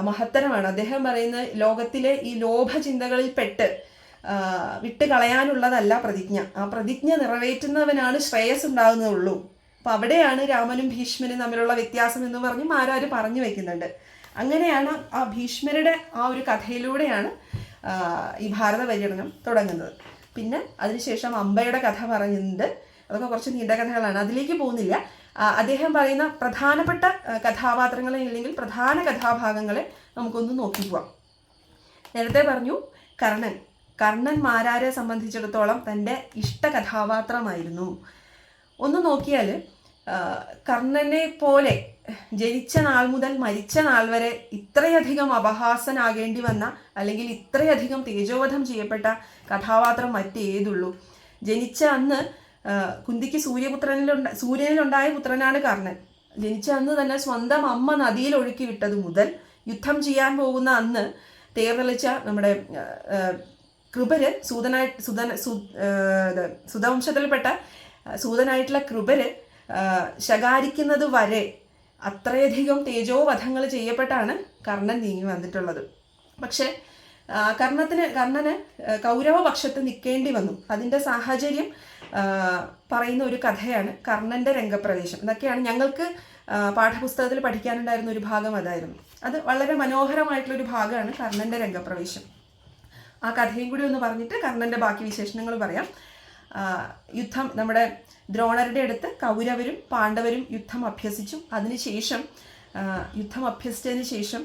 മഹത്തരമാണ്. അദ്ദേഹം പറയുന്നത് ലോകത്തിലെ ഈ ലോഭചിന്തകളിൽ പെട്ട് വിട്ടുകളയാനുള്ളതല്ല പ്രതിജ്ഞ, ആ പ്രതിജ്ഞ നിറവേറ്റുന്നവനാണ് ശ്രേയസ് ഉണ്ടാകുന്നുള്ളൂ. അപ്പം അവിടെയാണ് രാമനും ഭീഷ്മനും തമ്മിലുള്ള വ്യത്യാസം എന്ന് പറഞ്ഞ് മാരാര് പറഞ്ഞു വെക്കുന്നുണ്ട്. അങ്ങനെയാണ് ആ ഭീഷ്മരുടെ ആ ഒരു കഥയിലൂടെയാണ് ഈ ഭാരത പര്യടനം തുടങ്ങുന്നത്. പിന്നെ അതിനുശേഷം അംബയുടെ കഥ പറയുന്നുണ്ട്. അതൊക്കെ കുറച്ച് നീണ്ട കഥകളാണ്, അതിലേക്ക് പോകുന്നില്ല. അദ്ദേഹം പറയുന്ന പ്രധാനപ്പെട്ട കഥാപാത്രങ്ങളെ അല്ലെങ്കിൽ പ്രധാന കഥാഭാഗങ്ങളെ നമുക്കൊന്ന് നോക്കി പോവാം. നേരത്തെ പറഞ്ഞു കർണൻ മാരാരെ സംബന്ധിച്ചിടത്തോളം തൻ്റെ ഇഷ്ട കഥാപാത്രമായിരുന്നു. ഒന്ന് നോക്കിയാൽ കർണനെ പോലെ ജനിച്ച നാൾ മുതൽ മരിച്ച നാൾ വരെ ഇത്രയധികം അപഹാസനാകേണ്ടി വന്ന അല്ലെങ്കിൽ ഇത്രയധികം തേജോവധം ചെയ്യപ്പെട്ട കഥാപാത്രം മറ്റേതുള്ളൂ? ജനിച്ച അന്ന് കുന്തിക്ക് സൂര്യനിലുണ്ടായ പുത്രനാണ് കർണൻ. ജനിച്ച അന്ന് തന്നെ സ്വന്തം അമ്മ നദിയിൽ ഒഴുക്കി വിട്ടത് മുതൽ യുദ്ധം ചെയ്യാൻ പോകുന്ന അന്ന് തേർതെളിച്ച നമ്മുടെ കൃപര് സുതവംശത്തിൽപ്പെട്ട സൂതനായിട്ടുള്ള കൃപര് ശകാരിക്കുന്നത് വരെ അത്രയധികം തേജോവധങ്ങൾ ചെയ്യപ്പെട്ടാണ് കർണൻ നീങ്ങി വന്നിട്ടുള്ളത്. പക്ഷെ കർണന് കൗരവപക്ഷത്ത് നിൽക്കേണ്ടി വന്നു. അതിൻ്റെ സാഹചര്യം പറയുന്ന ഒരു കഥയാണ് കർണൻ്റെ രംഗപ്രവേശം. ഇതൊക്കെയാണ് ഞങ്ങൾക്ക് പാഠപുസ്തകത്തിൽ പഠിക്കാനുണ്ടായിരുന്ന ഒരു ഭാഗം. അതായിരുന്നു അത് വളരെ മനോഹരമായിട്ടുള്ളൊരു ഭാഗമാണ് കർണൻ്റെ രംഗപ്രവേശം. ആ കഥയും കൂടി ഒന്ന് പറഞ്ഞിട്ട് കർണൻ്റെ ബാക്കി വിശേഷണങ്ങൾ പറയാം. യുദ്ധം നമ്മുടെ ദ്രോണരുടെ അടുത്ത് കൗരവരും പാണ്ഡവരും യുദ്ധം അഭ്യസിച്ചു. അതിനുശേഷം യുദ്ധം അഭ്യസിച്ചതിന് ശേഷം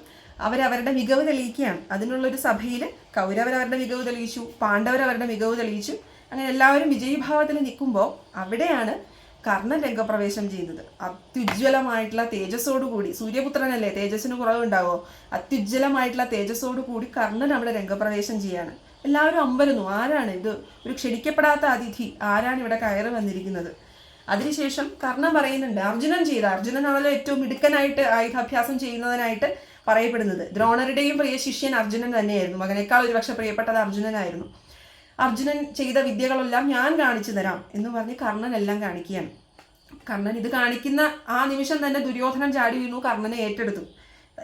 അവരവരുടെ മികവ് തെളിയിക്കുകയാണ്. അതിനുള്ളൊരു സഭയിൽ കൗരവരവരുടെ മികവ് തെളിയിച്ചു, പാണ്ഡവരവരുടെ മികവ് തെളിയിച്ചു. അങ്ങനെ എല്ലാവരും വിജയീഭാവത്തിൽ നിൽക്കുമ്പോൾ അവിടെയാണ് കർണൻ രംഗപ്രവേശം ചെയ്തത്. അത്യുജ്വലമായിട്ടുള്ള തേജസ്സോടുകൂടി, സൂര്യപുത്രനല്ലേ, തേജസ്സിന് കുറവുണ്ടാവോ, അത്യുജ്വലമായിട്ടുള്ള തേജസ്സോടുകൂടി കർണൻ അവിടെ രംഗപ്രവേശം ചെയ്യാണ്. എല്ലാവരും അമ്പരന്നു, ആരാണ് ഇത്, ഒരു ക്ഷണിക്കപ്പെടാത്ത അതിഥി, ആരാണ് ഇവിടെ കയറി വന്നിരിക്കുന്നത്. അതിനുശേഷം കർണൻ പറയുന്നുണ്ട്, അർജുനനാണല്ലോ ഏറ്റവും മിടുക്കനായിട്ട് ആയുധാഭ്യാസം ചെയ്യുന്നതിനായിട്ട് പറയപ്പെടുന്നത്. ദ്രോണരുടെയും പ്രിയ ശിഷ്യൻ അർജുനൻ തന്നെയായിരുന്നു. മകനേക്കാൾ ഒരുപക്ഷെ പ്രിയപ്പെട്ടത് അർജുനനായിരുന്നു. അർജുനൻ ചെയ്ത വിദ്യകളെല്ലാം ഞാൻ കാണിച്ചു തരാം എന്ന് പറഞ്ഞ് കർണൻ എല്ലാം കാണിക്കുകയാണ്. കർണൻ ഇത് കാണിക്കുന്ന ആ നിമിഷം തന്നെ ദുര്യോധനൻ ചാടി വീണു, കർണനെ ഏറ്റെടുത്തു.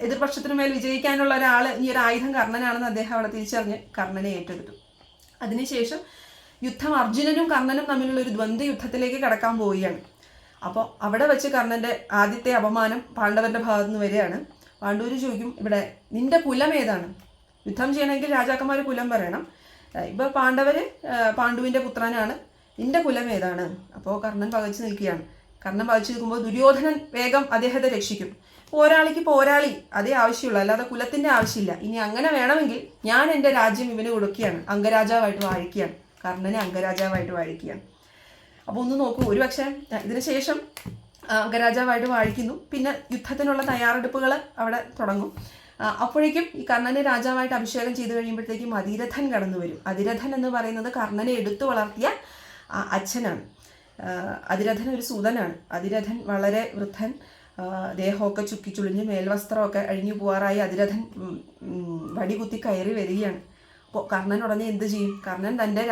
എതിർപക്ഷത്തിനു മേൽ വിജയിക്കാനുള്ള ഒരാൾ, ഈ ഒരു ആയുധം കർണനാണെന്ന് അദ്ദേഹം അവിടെ തിരിച്ചറിഞ്ഞ് കർണനെ ഏറ്റെടുത്തു. അതിനുശേഷം യുദ്ധം അർജുനനും കർണനും തമ്മിലുള്ള ഒരു ദ്വന്ദ്വ യുദ്ധത്തിലേക്ക് കടക്കാൻ പോവുകയാണ്. അപ്പോൾ അവിടെ വെച്ച് കർണന്റെ ആദ്യത്തെ അപമാനം പാണ്ഡവന്റെ ഭാഗത്തു നിന്ന് വരികയാണ്. പാണ്ഡവർ ചോദിക്കും, ഇവിടെ നിന്റെ കുലം ഏതാണ്? യുദ്ധം ചെയ്യണമെങ്കിൽ രാജാക്കന്മാർ കുലം പറയണം. ഇപ്പോൾ പാണ്ഡുവിൻ്റെ പുത്രനാണ്, നിന്റെ കുലം ഏതാണ്? അപ്പോൾ കർണൻ പകച്ചു നിൽക്കുകയാണ്. കർണൻ പകച്ചു നിൽക്കുമ്പോൾ ദുര്യോധനൻ വേഗം അദ്ദേഹത്തെ രക്ഷിക്കും. പോരാളിക്ക് പോരാളി അതേ ആവശ്യമുള്ളൂ, അല്ലാതെ കുലത്തിൻ്റെ ആവശ്യമില്ല. ഇനി അങ്ങനെ വേണമെങ്കിൽ ഞാൻ എൻ്റെ രാജ്യം ഇവന് കൊടുക്കുകയാണ്, അംഗരാജാവായിട്ട് വാഴിക്കുകയാണ്. കർണനെ അംഗരാജാവായിട്ട് വാഴിക്കുകയാണ്. അപ്പോൾ ഒന്ന് നോക്കൂ, ഒരുപക്ഷെ ഇതിനുശേഷം അംഗരാജാവായിട്ട് വാഴിക്കുന്നു. പിന്നെ യുദ്ധത്തിനുള്ള തയ്യാറെടുപ്പുകൾ അവിടെ തുടങ്ങും. അപ്പോഴേക്കും ഈ കർണനെ രാജാവായിട്ട് അഭിഷേകം ചെയ്ത് കഴിയുമ്പോഴത്തേക്കും അതിരഥൻ കടന്നു വരും. അതിരഥൻ എന്ന് പറയുന്നത് കർണനെ എടുത്തു വളർത്തിയ അച്ഛനാണ്. അതിരഥൻ ഒരു സൂതനാണ്. അതിരഥൻ വളരെ വൃദ്ധൻ, ദേഹമൊക്കെ ചുക്കിച്ചുളിഞ്ഞ് മേൽവസ്ത്രമൊക്കെ അഴിഞ്ഞു പോകാറായി അതിരഥൻ വടികുത്തി കയറി വരികയാണ്. അപ്പോൾ കർണൻ ഉടനെ എന്ത് ചെയ്യും? കർണൻ തൻ്റെ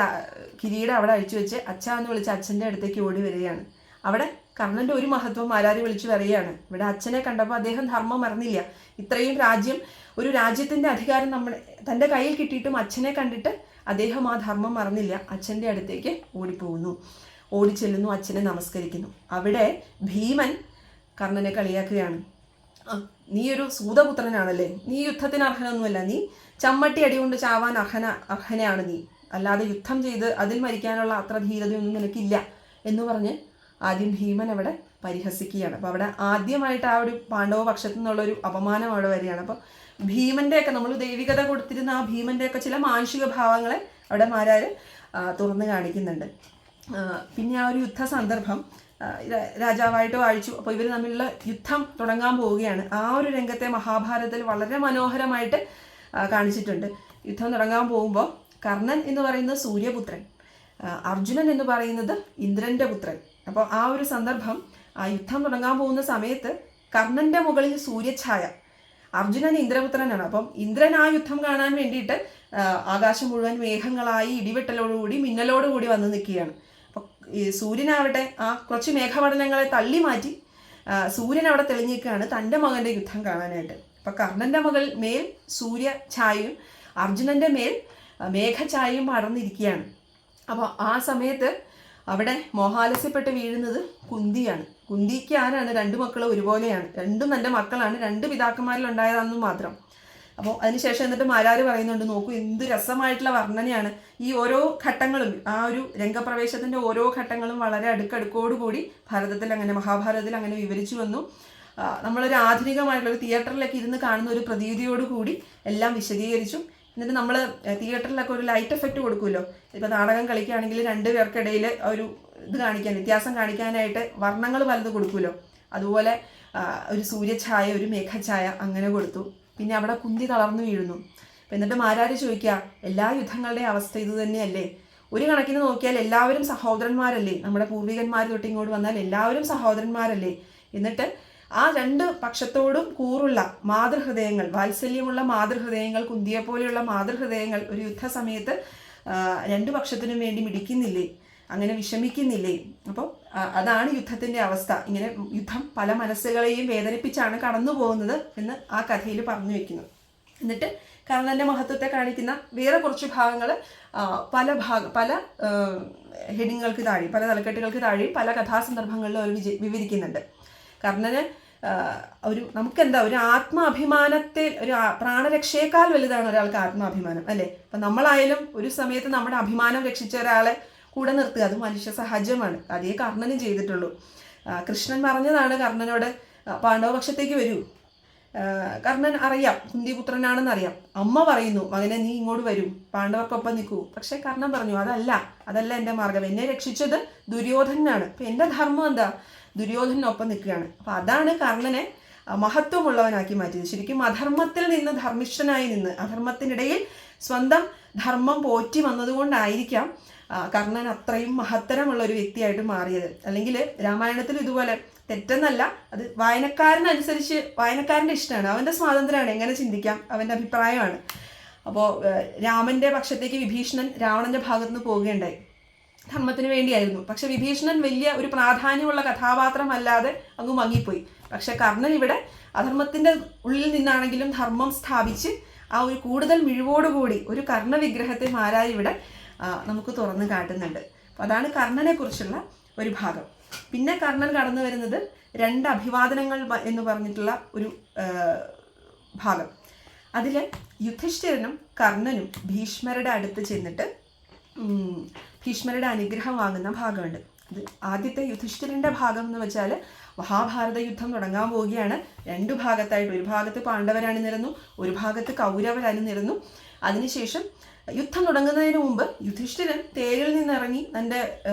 കിരീടം അവിടെ അഴിച്ചു വെച്ച് അച്ഛ എന്ന് വിളിച്ച് അച്ഛൻ്റെ അടുത്തേക്ക് ഓടി വരികയാണ്. അവിടെ കർണൻ്റെ ഒരു മഹത്വം മാരാരി വിളിച്ചു പറയുകയാണ്. ഇവിടെ അച്ഛനെ കണ്ടപ്പോൾ അദ്ദേഹം ധർമ്മം മറന്നില്ല. ഇത്രയും രാജ്യം, ഒരു രാജ്യത്തിൻ്റെ അധികാരം തൻ്റെ കയ്യിൽ കിട്ടിയിട്ടും അച്ഛനെ കണ്ടിട്ട് അദ്ദേഹം ആ ധർമ്മം മറന്നില്ല. അച്ഛൻ്റെ അടുത്തേക്ക് ഓടിപ്പോകുന്നു, ഓടിച്ചെല്ലുന്നു, അച്ഛനെ നമസ്കരിക്കുന്നു. അവിടെ ഭീമൻ കർണനെ കളിയാക്കുകയാണ്. നീ ഒരു സൂതപുത്രനാണല്ലേ, നീ യുദ്ധത്തിന് അർഹനൊന്നുമല്ല, നീ ചമ്മട്ടി അടികൊണ്ട് ചാവാൻ അർഹനയാണ് നീ, അല്ലാതെ യുദ്ധം ചെയ്ത് അതിൽ മരിക്കാനുള്ള അത്ര ധീരതയൊന്നും നിനക്കില്ല എന്ന് പറഞ്ഞ് ആദ്യം ഭീമൻ അവിടെ പരിഹസിക്കുകയാണ്. അപ്പോൾ അവിടെ ആദ്യമായിട്ട് ആ ഒരു പാണ്ഡവ പക്ഷത്തു നിന്നുള്ളൊരു അപമാനം അവിടെ വരികയാണ്. അപ്പോൾ ഭീമൻ്റെയൊക്കെ, നമ്മൾ ദൈവികത കൊടുത്തിരുന്ന ആ ഭീമൻ്റെയൊക്കെ ചില മാനുഷിക ഭാവങ്ങളെ അവിടെ മാരാർ തുറന്ന് കാണിക്കുന്നുണ്ട്. പിന്നെ ആ ഒരു യുദ്ധ സന്ദർഭം രാജാവായിട്ട് വാഴിച്ചു. അപ്പോൾ ഇവർ തമ്മിലുള്ള യുദ്ധം തുടങ്ങാൻ പോവുകയാണ്. ആ ഒരു രംഗത്തെ മഹാഭാരതത്തിൽ വളരെ മനോഹരമായിട്ട് കാണിച്ചിട്ടുണ്ട്. യുദ്ധം തുടങ്ങാൻ പോകുമ്പോൾ കർണൻ എന്ന് പറയുന്നത് സൂര്യപുത്രൻ, അർജുനൻ എന്ന് പറയുന്നത് ഇന്ദ്രൻ്റെ പുത്രൻ. അപ്പോൾ ആ ഒരു സന്ദർഭം, ആ യുദ്ധം തുടങ്ങാൻ പോകുന്ന സമയത്ത് കർണൻ്റെ മുകളിൽ സൂര്യഛായ, അർജുനൻ ഇന്ദ്രപുത്രനാണ്. അപ്പം ഇന്ദ്രൻ ആ യുദ്ധം കാണാൻ വേണ്ടിയിട്ട് ആകാശം മുഴുവൻ മേഘങ്ങളായി ഇടിവെട്ടലോടുകൂടി മിന്നലോടുകൂടി വന്ന് നിൽക്കുകയാണ്. അപ്പോൾ ഈ സൂര്യനാവട്ടെ ആ കുറച്ച് മേഘപടലങ്ങളെ തള്ളി മാറ്റി സൂര്യൻ അവിടെ തെളിഞ്ഞിരിക്കുകയാണ് തൻ്റെ മകൻ്റെ യുദ്ധം കാണാനായിട്ട്. അപ്പോൾ കർണൻ്റെ മേൽ സൂര്യഛായയും അർജുനൻ്റെ മേൽ മേഘഛായയും പടർന്നിരിക്കുകയാണ്. അപ്പോൾ ആ സമയത്ത് അവിടെ മോഹാലസ്യപ്പെട്ട് വീഴുന്നത് കുന്തിയാണ്. കുന്തിക്ക് ആരാണ്? രണ്ട് മക്കളും ഒരുപോലെയാണ്, രണ്ടും തൻ്റെ മക്കളാണ്, രണ്ട് പിതാക്കന്മാരിലുണ്ടായതാണെന്ന് മാത്രം. അപ്പോൾ അതിനുശേഷം എന്നിട്ട് മാരാർ പറയുന്നുണ്ട്, നോക്കൂ എന്ത് രസമായിട്ടുള്ള വർണ്ണനയാണ്. ഈ ഓരോ ഘട്ടങ്ങളും, ആ ഒരു രംഗപ്രവേശത്തിൻ്റെ ഓരോ ഘട്ടങ്ങളും വളരെ അടുക്കടുക്കോടുകൂടി ഭാരതത്തിൽ അങ്ങനെ, മഹാഭാരതത്തിൽ അങ്ങനെ വിവരിച്ചു വന്നു. നമ്മളൊരു ആധുനികമായിട്ടുള്ളൊരു തിയേറ്ററിലൊക്കെ ഇരുന്ന് കാണുന്ന ഒരു പ്രതീതിയോടുകൂടി എല്ലാം വിശദീകരിച്ചു. എന്നിട്ട് നമ്മൾ തിയേറ്ററിലൊക്കെ ഒരു ലൈറ്റ് എഫക്റ്റ് കൊടുക്കുമല്ലോ, ഇപ്പോൾ നാടകം കളിക്കുകയാണെങ്കിൽ രണ്ട് പേർക്കിടയിൽ ഒരു ഇത് കാണിക്കാൻ, വ്യത്യാസം കാണിക്കാനായിട്ട് വർണ്ണങ്ങൾ പലത് കൊടുക്കുമല്ലോ, അതുപോലെ ഒരു സൂര്യഛായ, ഒരു മേഘഛായ അങ്ങനെ കൊടുത്തു. പിന്നെ അവിടെ കുന്തി തളർന്നു വീഴുന്നു. എന്നിട്ട് മാരാർ ചോദിക്കുക, എല്ലാ യുദ്ധങ്ങളുടെയും അവസ്ഥ ഇത് തന്നെയല്ലേ? ഒരു കണക്കിന് നോക്കിയാൽ എല്ലാവരും സഹോദരന്മാരല്ലേ? നമ്മുടെ പൂർവികന്മാർ തൊട്ടിങ്ങോട്ട് വന്നാൽ എല്ലാവരും സഹോദരന്മാരല്ലേ? എന്നിട്ട് ആ രണ്ട് പക്ഷത്തോടും കൂറുള്ള മാതൃഹൃദയങ്ങൾ, വാത്സല്യമുള്ള മാതൃഹൃദയങ്ങൾ, കുന്തിയെപ്പോലെയുള്ള മാതൃഹൃദയങ്ങൾ ഒരു യുദ്ധസമയത്ത് രണ്ടു പക്ഷത്തിനും വേണ്ടി മിടിക്കുന്നില്ലേ, അങ്ങനെ വിഷമിക്കുന്നില്ലേ? അപ്പോൾ അതാണ് യുദ്ധത്തിൻ്റെ അവസ്ഥ. ഇങ്ങനെ യുദ്ധം പല മനസ്സുകളെയും വേദനിപ്പിച്ചാണ് കടന്നു പോകുന്നത് എന്ന് ആ കഥയിൽ പറഞ്ഞു വെക്കുന്നു. എന്നിട്ട് കർണൻ്റെ മഹത്വത്തെ കാണിക്കുന്ന വേറെ കുറച്ച് ഭാഗങ്ങൾ പല ഹെഡിങ്ങൾക്ക് താഴെയും പല തലക്കെട്ടുകൾക്ക് താഴെയും പല കഥാസന്ദർഭങ്ങളിലും അവർ വിവരിക്കുന്നുണ്ട്. കർണന് നമുക്കെന്താ ഒരു ആത്മാഭിമാനത്തെ, ഒരു പ്രാണരക്ഷയേക്കാൾ വലുതാണ് ഒരാൾക്ക് ആത്മാഭിമാനം, അല്ലേ? അപ്പം നമ്മളായാലും ഒരു സമയത്ത് നമ്മുടെ അഭിമാനം രക്ഷിച്ച ഒരാളെ കൂടെ നിർത്തുക, അത് മനുഷ്യ സഹജമാണ്. അതേ കർണനും ചെയ്തിട്ടുള്ളൂ. കൃഷ്ണൻ പറഞ്ഞതാണ് കർണനോട് പാണ്ഡവപക്ഷത്തേക്ക് വരൂ. കർണൻ അറിയാം കുന്തിപുത്രനാണെന്ന് അറിയാം. അമ്മ പറയുന്നു മകനെ നീ ഇങ്ങോട്ട് വരൂ, പാണ്ഡവർക്കൊപ്പം നിൽക്കൂ. പക്ഷെ കർണൻ പറഞ്ഞു അതല്ല എൻ്റെ മാർഗം, എന്നെ രക്ഷിച്ചത് ദുര്യോധനാണ്. അപ്പം എൻ്റെ ധർമ്മം എന്താ, ദുര്യോധനൊപ്പം നിൽക്കുകയാണ്. അപ്പം അതാണ് കർണനെ മഹത്വമുള്ളവനാക്കി മാറ്റിയത്. ശരിക്കും അധർമ്മത്തിൽ നിന്ന് ധർമ്മിഷ്ഠനായി നിന്ന് അധർമ്മത്തിനിടയിൽ സ്വന്തം ധർമ്മം പോറ്റി വന്നതുകൊണ്ടായിരിക്കാം കർണൻ അത്രയും മഹത്തരമുള്ള ഒരു വ്യക്തിയായിട്ട് മാറിയത്. അല്ലെങ്കിൽ രാമായണത്തിൽ ഇതുപോലെ തെറ്റെന്നല്ല, അത് വായനക്കാരനനുസരിച്ച് വായനക്കാരൻ്റെ ഇഷ്ടമാണ്, അവൻ്റെ സ്വാതന്ത്ര്യമാണ്, എങ്ങനെ ചിന്തിക്കാം, അവൻ്റെ അഭിപ്രായമാണ്. അപ്പോൾ രാമൻ്റെ പക്ഷത്തേക്ക് വിഭീഷണൻ രാവണൻ്റെ ഭാഗത്തു നിന്ന് പോവുകയുണ്ടായി, ധർമ്മത്തിന് വേണ്ടിയായിരുന്നു. പക്ഷെ വിഭീഷണൻ വലിയ ഒരു പ്രാധാന്യമുള്ള കഥാപാത്രമല്ലാതെ അങ്ങ് മങ്ങിപ്പോയി. പക്ഷെ കർണൻ ഇവിടെ അധർമ്മത്തിൻ്റെ ഉള്ളിൽ നിന്നാണെങ്കിലും ധർമ്മം സ്ഥാപിച്ച് ആ ഒരു കൂടുതൽ മിഴിവോടുകൂടി ഒരു കർണവിഗ്രഹത്തെ മാരായി ഇവിടെ നമുക്ക് തുറന്ന് കാട്ടുന്നുണ്ട്. അപ്പം അതാണ് കർണനെ കുറിച്ചുള്ള ഒരു ഭാഗം. പിന്നെ കർണൻ കടന്നു വരുന്നത് 2 അഭിവാദനങ്ങൾ എന്ന് പറഞ്ഞിട്ടുള്ള ഒരു ഭാഗം. അതിൽ യുധിഷ്ഠിരനും കർണനും ഭീഷ്മരുടെ അടുത്ത് ചെന്നിട്ട് ഭീഷ്മരുടെ അനുഗ്രഹം വാങ്ങുന്ന ഭാഗമുണ്ട്. ഇത് ആദ്യത്തെ യുധിഷ്ഠിരൻ്റെ ഭാഗം എന്ന് വെച്ചാൽ മഹാഭാരത യുദ്ധം തുടങ്ങാൻ പോവുകയാണ്. 2 ഭാഗത്തായിട്ട്, ഒരു ഭാഗത്ത് പാണ്ഡവർ അണിനിരന്നു, ഒരു ഭാഗത്ത് കൗരവർ അണിനിരന്നു. അതിനുശേഷം യുദ്ധം തുടങ്ങുന്നതിന് മുമ്പ് യുധിഷ്ഠിരൻ തേരിൽ നിന്നിറങ്ങി തൻ്റെ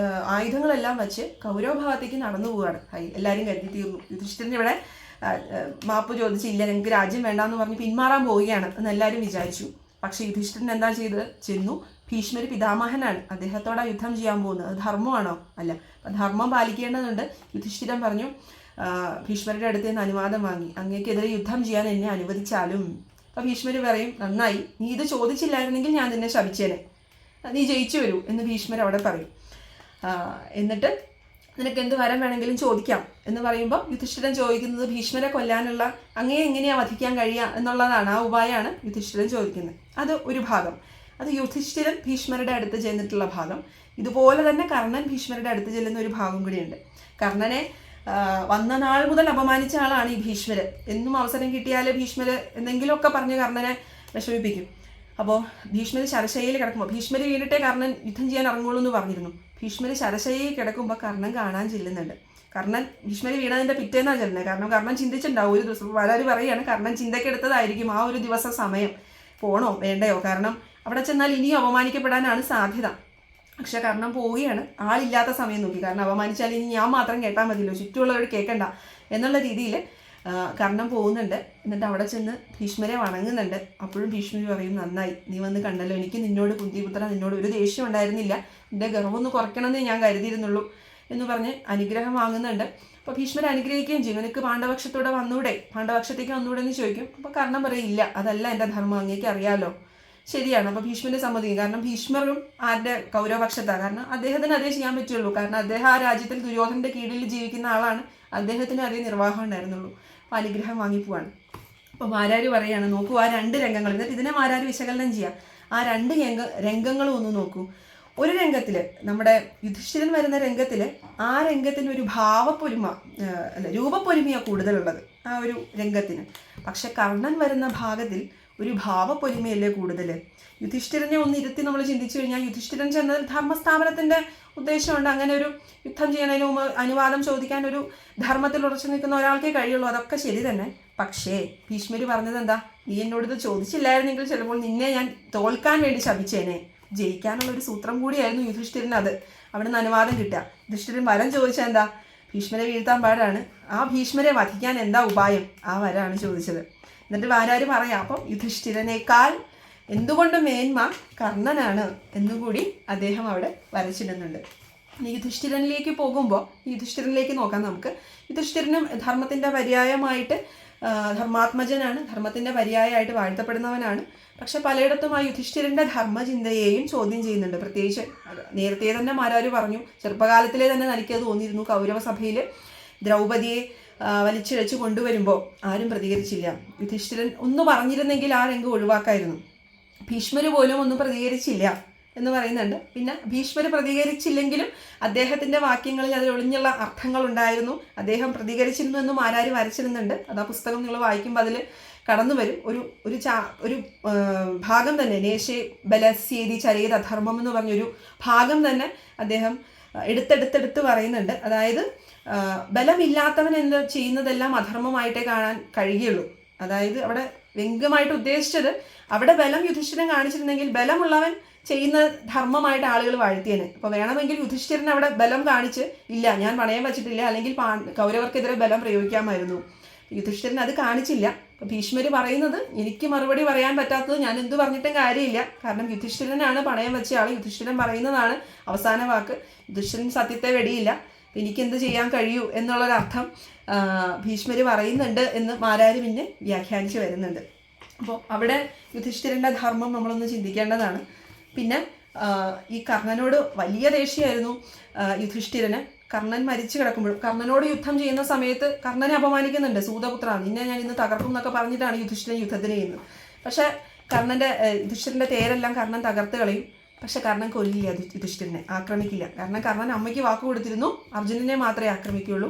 ആയുധങ്ങളെല്ലാം വെച്ച് കൗരവ ഭാഗത്തേക്ക് നടന്നു പോവുകയാണ്. എല്ലാവരും കരുതി തീർന്നു, യുധിഷ്ഠിരൻ ഇവിടെ മാപ്പ് ചോദിച്ചില്ല, ഞങ്ങൾക്ക് രാജ്യം വേണ്ടാന്ന് പറഞ്ഞ് പിന്മാറാൻ പോവുകയാണ് എന്ന് എല്ലാവരും വിചാരിച്ചു. പക്ഷേ യുധിഷ്ഠിരൻ എന്താ ചെയ്തത്, ചെന്നു. ഭീഷ്മർ പിതാമഹനാണ്, അദ്ദേഹത്തോടെ യുദ്ധം ചെയ്യാൻ പോകുന്നത്, അത് ധർമ്മമാണോ? അല്ല. അപ്പം ധർമ്മം പാലിക്കേണ്ടതുണ്ട്. യുധിഷ്ഠിരൻ പറഞ്ഞു, ഭീഷ്മരുടെ അടുത്ത് നിന്ന് അനുവാദം വാങ്ങി, അങ്ങേക്കെതിരെ യുദ്ധം ചെയ്യാൻ എന്നെ അനുവദിച്ചാലും. അപ്പം ഭീഷ്മർ പറയും, നന്നായി, നീ ഇത് ചോദിച്ചില്ലായിരുന്നെങ്കിൽ ഞാൻ നിന്നെ ശപിച്ചേനെ, നീ ജയിച്ചു വരൂ എന്ന് ഭീഷ്മർ അവിടെ പറയും. എന്നിട്ട് നിനക്ക് എന്ത് വരം വേണമെങ്കിലും ചോദിക്കാം എന്ന് പറയുമ്പോൾ യുധിഷ്ഠിരൻ ചോദിക്കുന്നത് ഭീഷ്മരെ കൊല്ലാനുള്ള അങ്ങേ എങ്ങനെയാണ് വധിക്കാൻ കഴിയുക എന്നുള്ളതാണ്. ആ ഉപായമാണ് യുധിഷ്ഠിരൻ ചോദിക്കുന്നത്. അത് ഒരു ഭാഗം. അത് യുധിഷ്ഠിരൻ ഭീഷ്മരുടെ അടുത്ത് ചെന്നിട്ടുള്ള ഭാഗം. ഇതുപോലെ തന്നെ കർണൻ ഭീഷ്മരുടെ അടുത്ത് ചെല്ലുന്ന ഒരു ഭാഗം കൂടിയുണ്ട്. കർണനെ വന്ന നാൾ മുതൽ അപമാനിച്ച ആളാണ് ഈ ഭീഷ്മര്. എന്നും അവസരം കിട്ടിയാൽ ഭീഷ്മര് എന്തെങ്കിലുമൊക്കെ പറഞ്ഞ് കർണനെ വിഷമിപ്പിക്കും. അപ്പോൾ ഭീഷ്മര് ശരശയ്യയിൽ കിടക്കുമ്പോൾ, ഭീഷ്മര് വീണിട്ടേ കർണൻ യുദ്ധം ചെയ്യാൻ ഇറങ്ങുള്ളൂ എന്ന് പറഞ്ഞിരുന്നു. ഭീഷ്മര് ശരശയ്യയിൽ കിടക്കുമ്പോൾ കർണൻ കാണാൻ ചെല്ലുന്നുണ്ട്. കർണൻ ഭീഷ്മര് വീണതിൻ്റെ പിറ്റേന്നാണ് ചെല്ലുന്നത്. കാരണം കർണൻ ചിന്തിച്ചിട്ടുണ്ടാവും ഒരു ദിവസം. പലരും പറയുകയാണ് കർണൻ ചിന്തക്കെടുത്തതായിരിക്കും ആ ഒരു ദിവസം സമയം, പോണോ വേണ്ടയോ, കാരണം അവിടെ ചെന്നാൽ ഇനിയും അപമാനിക്കപ്പെടാനാണ് സാധ്യത. പക്ഷെ കർണൻ പോവുകയാണ്, ആളില്ലാത്ത സമയം നോക്കി. കാരണം അപമാനിച്ചാൽ ഇനി ഞാൻ മാത്രം കേട്ടാൽ മതിയല്ലോ, ചുറ്റുമുള്ളവർ കേൾക്കണ്ട എന്നുള്ള രീതിയിൽ കർണൻ പോകുന്നുണ്ട്. എന്നിട്ട് അവിടെ ചെന്ന് ഭീഷ്മരെ വണങ്ങുന്നുണ്ട്. അപ്പോഴും ഭീഷ്മർ പറയും, നന്നായി, നീ വന്ന് കണ്ടല്ലോ, എനിക്ക് നിന്നോട് കുന്തിപുത്ര നിന്നോട് ഒരു ദേഷ്യം ഉണ്ടായിരുന്നില്ല, നിന്റെ ഗർവമൊന്ന് കുറയ്ക്കണമെന്നേ ഞാൻ കരുതിയിരുന്നുള്ളൂ എന്ന് പറഞ്ഞ് അനുഗ്രഹം വാങ്ങുന്നുണ്ട്. അപ്പോൾ ഭീഷ്മരെ അനുഗ്രഹിക്കുകയും ചെയ്യും. നിനക്ക് പാണ്ഡവപക്ഷത്തോടെ വന്നൂടെ, പാണ്ഡവപക്ഷത്തേക്ക് വന്നൂടെ എന്ന് ചോദിക്കും. അപ്പോൾ കർണൻ പറയും, ഇല്ല, അതല്ല എൻ്റെ ധർമ്മം, അങ്ങേക്ക് അറിയാമല്ലോ. ശരിയാണ്. അപ്പോൾ ഭീഷ്മരെ സമ്മതിക്കും. കാരണം ഭീഷ്മറും ആരുടെ കൗരവപക്ഷത്താണ്. കാരണം അദ്ദേഹത്തിന് അതേ ചെയ്യാൻ പറ്റുള്ളൂ. കാരണം അദ്ദേഹം ആ രാജ്യത്തിൽ ദുര്യോധനൻ്റെ കീഴിൽ ജീവിക്കുന്ന ആളാണ്. അദ്ദേഹത്തിന് അതേ നിർവാഹം ഉണ്ടായിരുന്നുള്ളൂ. അപ്പോൾ അനുഗ്രഹം വാങ്ങിപ്പോവാണ്. അപ്പോൾ മാരാര് പറയാണ്, നോക്കൂ ആ 2 രംഗങ്ങൾ. എന്നിട്ട് ഇതിനെ മാരാര് വിശകലനം ചെയ്യാം. ആ 2 രംഗങ്ങളും ഒന്ന് നോക്കൂ. ഒരു രംഗത്തിൽ നമ്മുടെ യുധിഷ്ഠിരൻ വരുന്ന രംഗത്തിൽ ആ രംഗത്തിന് ഒരു ഭാവപ്പൊരുമ രൂപപ്പൊരുമയാണ് കൂടുതലുള്ളത് ആ ഒരു രംഗത്തിന്. പക്ഷെ കർണൻ വരുന്ന ഭാഗത്തിൽ ഒരു ഭാവപ്പൊലിമയല്ലേ കൂടുതൽ. യുധിഷ്ഠിരനെ ഒന്ന് ഇരുത്തി നമ്മൾ ചിന്തിച്ചു കഴിഞ്ഞാൽ യുധിഷ്ഠിരൻ ചെന്നത് ധർമ്മസ്ഥാപനത്തിൻ്റെ ഉദ്ദേശമുണ്ട്. അങ്ങനെ ഒരു യുദ്ധം ചെയ്യുന്നതിന് മുമ്പ് അനുവാദം ചോദിക്കാൻ ഒരു ധർമ്മത്തിൽ ഉറച്ചു നിൽക്കുന്ന ഒരാൾക്കേ കഴിയുള്ളൂ. അതൊക്കെ ശരി തന്നെ. പക്ഷേ ഭീഷ്മര് പറഞ്ഞത് എന്താ, നീ എന്നോട് ഇത് ചോദിച്ചില്ലായിരുന്നെങ്കിൽ ചിലപ്പോൾ നിന്നെ ഞാൻ തോൽക്കാൻ വേണ്ടി ശപിച്ചേനെ. ജയിക്കാനുള്ള ഒരു സൂത്രം കൂടിയായിരുന്നു യുധിഷ്ഠിരന് അത്. അവിടെ നിന്ന് അനുവാദം കിട്ടുക. യുധിഷ്ഠിരൻ വരം ചോദിച്ചാൽ എന്താ, ഭീഷ്മരെ വീഴ്ത്താൻ പാടാണ്, ആ ഭീഷ്മരെ വധിക്കാൻ എന്താ ഉപായം, ആ വരമാണ് ചോദിച്ചത്. എന്നിട്ട് വാരാര് പറയാം, അപ്പം യുധിഷ്ഠിരനേക്കാൾ എന്തുകൊണ്ട് മേന്മ കർണനാണ് എന്നുകൂടി അദ്ദേഹം അവിടെ വരച്ചിടുന്നുണ്ട്. യുധിഷ്ഠിരനിലേക്ക് പോകുമ്പോൾ യുധിഷ്ഠിരനിലേക്ക് നോക്കാം നമുക്ക്. യുധിഷ്ഠിരനും ധർമ്മത്തിൻ്റെ പര്യായമായിട്ട് ധർമാത്മജനാണ്, ധർമ്മത്തിൻ്റെ പര്യായമായിട്ട് വാഴ്ത്തപ്പെടുന്നവനാണ്. പക്ഷെ പലയിടത്തും ആ യുധിഷ്ഠിരൻ്റെ ധർമ്മചിന്തയെയും ചോദ്യം ചെയ്യുന്നുണ്ട്. പ്രത്യേകിച്ച് നേരത്തെ തന്നെ മാരാര് പറഞ്ഞു, ചെറുപ്പകാലത്തിലെ തന്നെ തനിക്കത് തോന്നിയിരുന്നു. കൗരവസഭയിൽ ദ്രൗപദിയെ വലിച്ചിഴച്ച് കൊണ്ടുവരുമ്പോൾ ആരും പ്രതികരിച്ചില്ല. യുധിഷ്ഠിരൻ ഒന്ന് പറഞ്ഞിരുന്നെങ്കിൽ ആ രംഗം ഒഴിവാക്കായിരുന്നു. ഭീഷ്മർ പോലും ഒന്നും പ്രതികരിച്ചില്ല എന്ന് പറയുന്നുണ്ട്. പിന്നെ ഭീഷ്മർ പ്രതികരിച്ചില്ലെങ്കിലും അദ്ദേഹത്തിൻ്റെ വാക്യങ്ങളിൽ അതിൽ ഒളിഞ്ഞുള്ള അർത്ഥങ്ങളുണ്ടായിരുന്നു. അദ്ദേഹം പ്രതികരിച്ചിരുന്നു എന്നും ആരാര് വരച്ചിരുന്നുണ്ട്. അത് ആ പുസ്തകം നിങ്ങൾ വായിക്കുമ്പോൾ അതിൽ കടന്നു വരും. ഒരു ഭാഗം തന്നെ നേശേ ബലസ്യേതി ചരേത് അധർമ്മം എന്ന് പറഞ്ഞൊരു ഭാഗം തന്നെ അദ്ദേഹം എടുത്തെടുത്തെടുത്ത് പറയുന്നുണ്ട്. അതായത് ബലമില്ലാത്തവൻ എന്ത് ചെയ്യുന്നതെല്ലാം അധർമ്മമായിട്ടേ കാണാൻ കഴിയുള്ളൂ. അതായത് അവിടെ വ്യംഗ്യമായിട്ട് ഉദ്ദേശിച്ചത്, അവിടെ ബലം യുധിഷ്ഠിരൻ കാണിച്ചിരുന്നെങ്കിൽ ബലമുള്ളവൻ ചെയ്യുന്ന ധർമ്മമായിട്ട് ആളുകൾ വാഴ്ത്തിയേനെ. അപ്പോൾ വേണമെങ്കിൽ യുധിഷ്ഠിരൻ അവിടെ ബലം കാണിച്ച് ഇല്ല ഞാൻ പണയം വച്ചിട്ടില്ല, അല്ലെങ്കിൽ കൗരവർക്കെതിരെ ബലം പ്രയോഗിക്കാമായിരുന്നു. യുധിഷ്ഠിരൻ അത് കാണിച്ചില്ല. അപ്പോൾ ഭീഷ്മർ പറയുന്നത്, എനിക്ക് മറുപടി പറയാൻ പറ്റാത്തത് ഞാൻ എന്ത് പറഞ്ഞിട്ടും കാര്യമില്ല, കാരണം യുധിഷ്ഠിരനാണ് പണയം വെച്ച ആൾ, യുധിഷ്ഠിരൻ പറയുന്നതാണ് അവസാന വാക്ക്. യുധിഷ്ഠിരൻ സത്യത്തെ വെടിയില്ല, എനിക്കെന്ത് ചെയ്യാൻ കഴിയൂ എന്നുള്ളൊരർത്ഥം ഭീഷ്മർ പറയുന്നുണ്ട് എന്ന് മാരാര് പിന്നെ വ്യാഖ്യാനിച്ച് വരുന്നുണ്ട്. അപ്പോൾ അവിടെ യുധിഷ്ഠിരൻ്റെ ധർമ്മം നമ്മളൊന്ന് ചിന്തിക്കേണ്ടതാണ്. പിന്നെ ഈ കർണനോട് വലിയ ദേഷ്യമായിരുന്നു യുധിഷ്ഠിരന്. കർണൻ മരിച്ചു കിടക്കുമ്പോഴും കർണനോട് യുദ്ധം ചെയ്യുന്ന സമയത്ത് കർണനെ അപമാനിക്കുന്നുണ്ട്. സൂതപുത്ര, നിന്നെ ഞാൻ ഇന്ന് തകർക്കും എന്നൊക്കെ പറഞ്ഞിട്ടാണ് യുധിഷ്ഠിരൻ യുദ്ധത്തിന് ചെയ്യുന്നത്. പക്ഷേ യുധിഷ്ഠിരൻ്റെ തേരെല്ലാം കർണൻ തകർത്ത് കളയും. പക്ഷെ കർണൻ കൊല്ലില്ല യുധിഷ്ഠിരനെ, ആക്രമിക്കില്ല. കാരണം കർണൻ അമ്മയ്ക്ക് വാക്ക് കൊടുത്തിരുന്നു, അർജുനനെ മാത്രമേ ആക്രമിക്കുകയുള്ളൂ,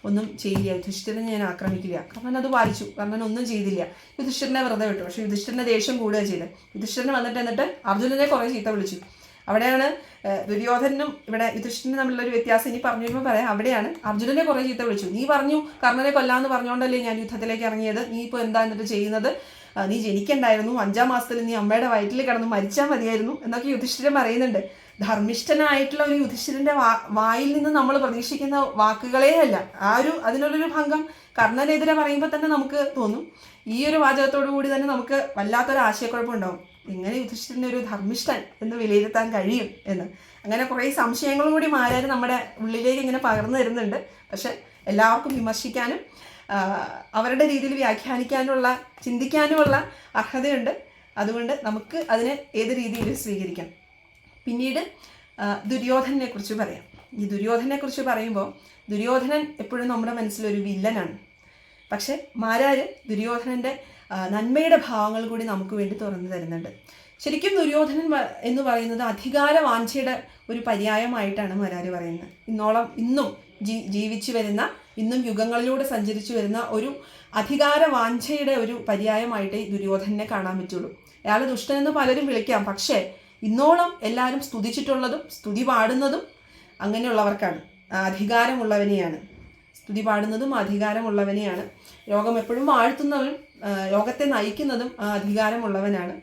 ഒന്നും ചെയ്യില്ല, യുധിഷ്ഠിരനെ ഞാൻ ആക്രമിക്കില്ല. കർണൻ അത് പാലിച്ചു, കർണൻ ഒന്നും ചെയ്തില്ല. യുധിഷ്ഠിരനെ വെറുതെ വിട്ടു. പക്ഷെ യുധിഷ്ഠിരനെ ദേഷ്യം കൂടുക ചെയ്തത്. യുധിഷ്ഠിരനെ എന്നിട്ട് അർജുനനെ കുറേ ചീത്ത വിളിച്ചു. അവിടെയാണ് ദുര്യോധനും ഇവിടെ യുധിഷ്ഠിരനും തമ്മിലുള്ളൊരു വ്യത്യാസം ഇനി പറഞ്ഞു വരുമ്പോൾ പറയാം. അവിടെയാണ് അർജുനനെ കുറേ ചീത്ത വിളിച്ചു. നീ പറഞ്ഞു കർണനെ കൊല്ലാമെന്ന് പറഞ്ഞുകൊണ്ടല്ലേ ഞാൻ യുദ്ധത്തിലേക്ക് ഇറങ്ങിയത്, നീ ഇപ്പോൾ എന്താ എന്നിട്ട് ചെയ്യുന്നത്, നീ ജനിക്കണ്ടായിരുന്നു, 5-ാം മാസത്തിൽ നീ അമ്മയുടെ വയറ്റിൽ കിടന്നു മരിച്ചാൽ മതിയായിരുന്നു എന്നൊക്കെ യുധിഷ്ഠിരൻ പറയുന്നുണ്ട്. ധർമ്മിഷ്ഠനായിട്ടുള്ള ഒരു യുധിഷ്ഠിരൻ്റെ വായിൽ നിന്ന് നമ്മൾ പ്രതീക്ഷിക്കുന്ന വാക്കുകളേ അല്ല. അതിനുള്ളൊരു ഭംഗം കർണനെതിരെ പറയുമ്പോൾ തന്നെ നമുക്ക് തോന്നും, ഈ ഒരു വാചകത്തോടു കൂടി തന്നെ നമുക്ക് വല്ലാത്തൊരു ആശയക്കുഴപ്പമുണ്ടാവും, എങ്ങനെ യുധിഷ്ഠിരൻ്റെ ഒരു ധർമ്മിഷ്ഠൻ എന്ന് വിലയിരുത്താൻ കഴിയും എന്ന്. അങ്ങനെ കുറേ സംശയങ്ങളും കൂടി മാരാര് നമ്മുടെ ഉള്ളിലേക്ക് ഇങ്ങനെ പകർന്നു തരുന്നുണ്ട്. പക്ഷെ എല്ലാവർക്കും വിമർശിക്കാനും അവരുടെ രീതിയിൽ വ്യാഖ്യാനിക്കാനുള്ള ചിന്തിക്കാനുമുള്ള അർഹതയുണ്ട്. അതുകൊണ്ട് നമുക്ക് അതിനെ ഏത് രീതിയിലും സ്വീകരിക്കാം. പിന്നീട് ദുര്യോധനെ കുറിച്ച് പറയാം. ഈ ദുര്യോധനെ കുറിച്ച് പറയുമ്പോൾ ദുര്യോധനൻ എപ്പോഴും നമ്മുടെ മനസ്സിലൊരു വില്ലനാണ്. പക്ഷെ മാരാര് ദുര്യോധനൻ്റെ നന്മയുടെ ഭാവങ്ങൾ കൂടി നമുക്ക് വേണ്ടി തുറന്നു തരുന്നുണ്ട്. ശരിക്കും ദുര്യോധനൻ എന്ന് പറയുന്നത് അധികാര വാഞ്ചയുടെ ഒരു പര്യായമായിട്ടാണ് മാരാര് പറയുന്നത്. ഇന്നും ജീവിച്ചു വരുന്ന, ഇന്നും യുഗങ്ങളിലൂടെ സഞ്ചരിച്ചു വരുന്ന ഒരു അധികാര വാഞ്ചയുടെ ഒരു പര്യായമായിട്ടേ ദുര്യോധനെ കാണാൻ പറ്റുള്ളൂ. അയാൾ ദുഷ്ടനെന്ന് പലരും വിളിക്കാം, പക്ഷേ ഇന്നോളം എല്ലാവരും സ്തുതിച്ചിട്ടുള്ളതും സ്തുതി പാടുന്നതും അങ്ങനെയുള്ളവർക്കാണ്, അധികാരമുള്ളവനെയാണ്. സ്തുതി പാടുന്നതും അധികാരമുള്ളവനെയാണ്. ലോകം എപ്പോഴും വാഴ്ത്തുന്നവനും ലോകത്തെ നയിക്കുന്നതും അധികാരമുള്ളവനാണ്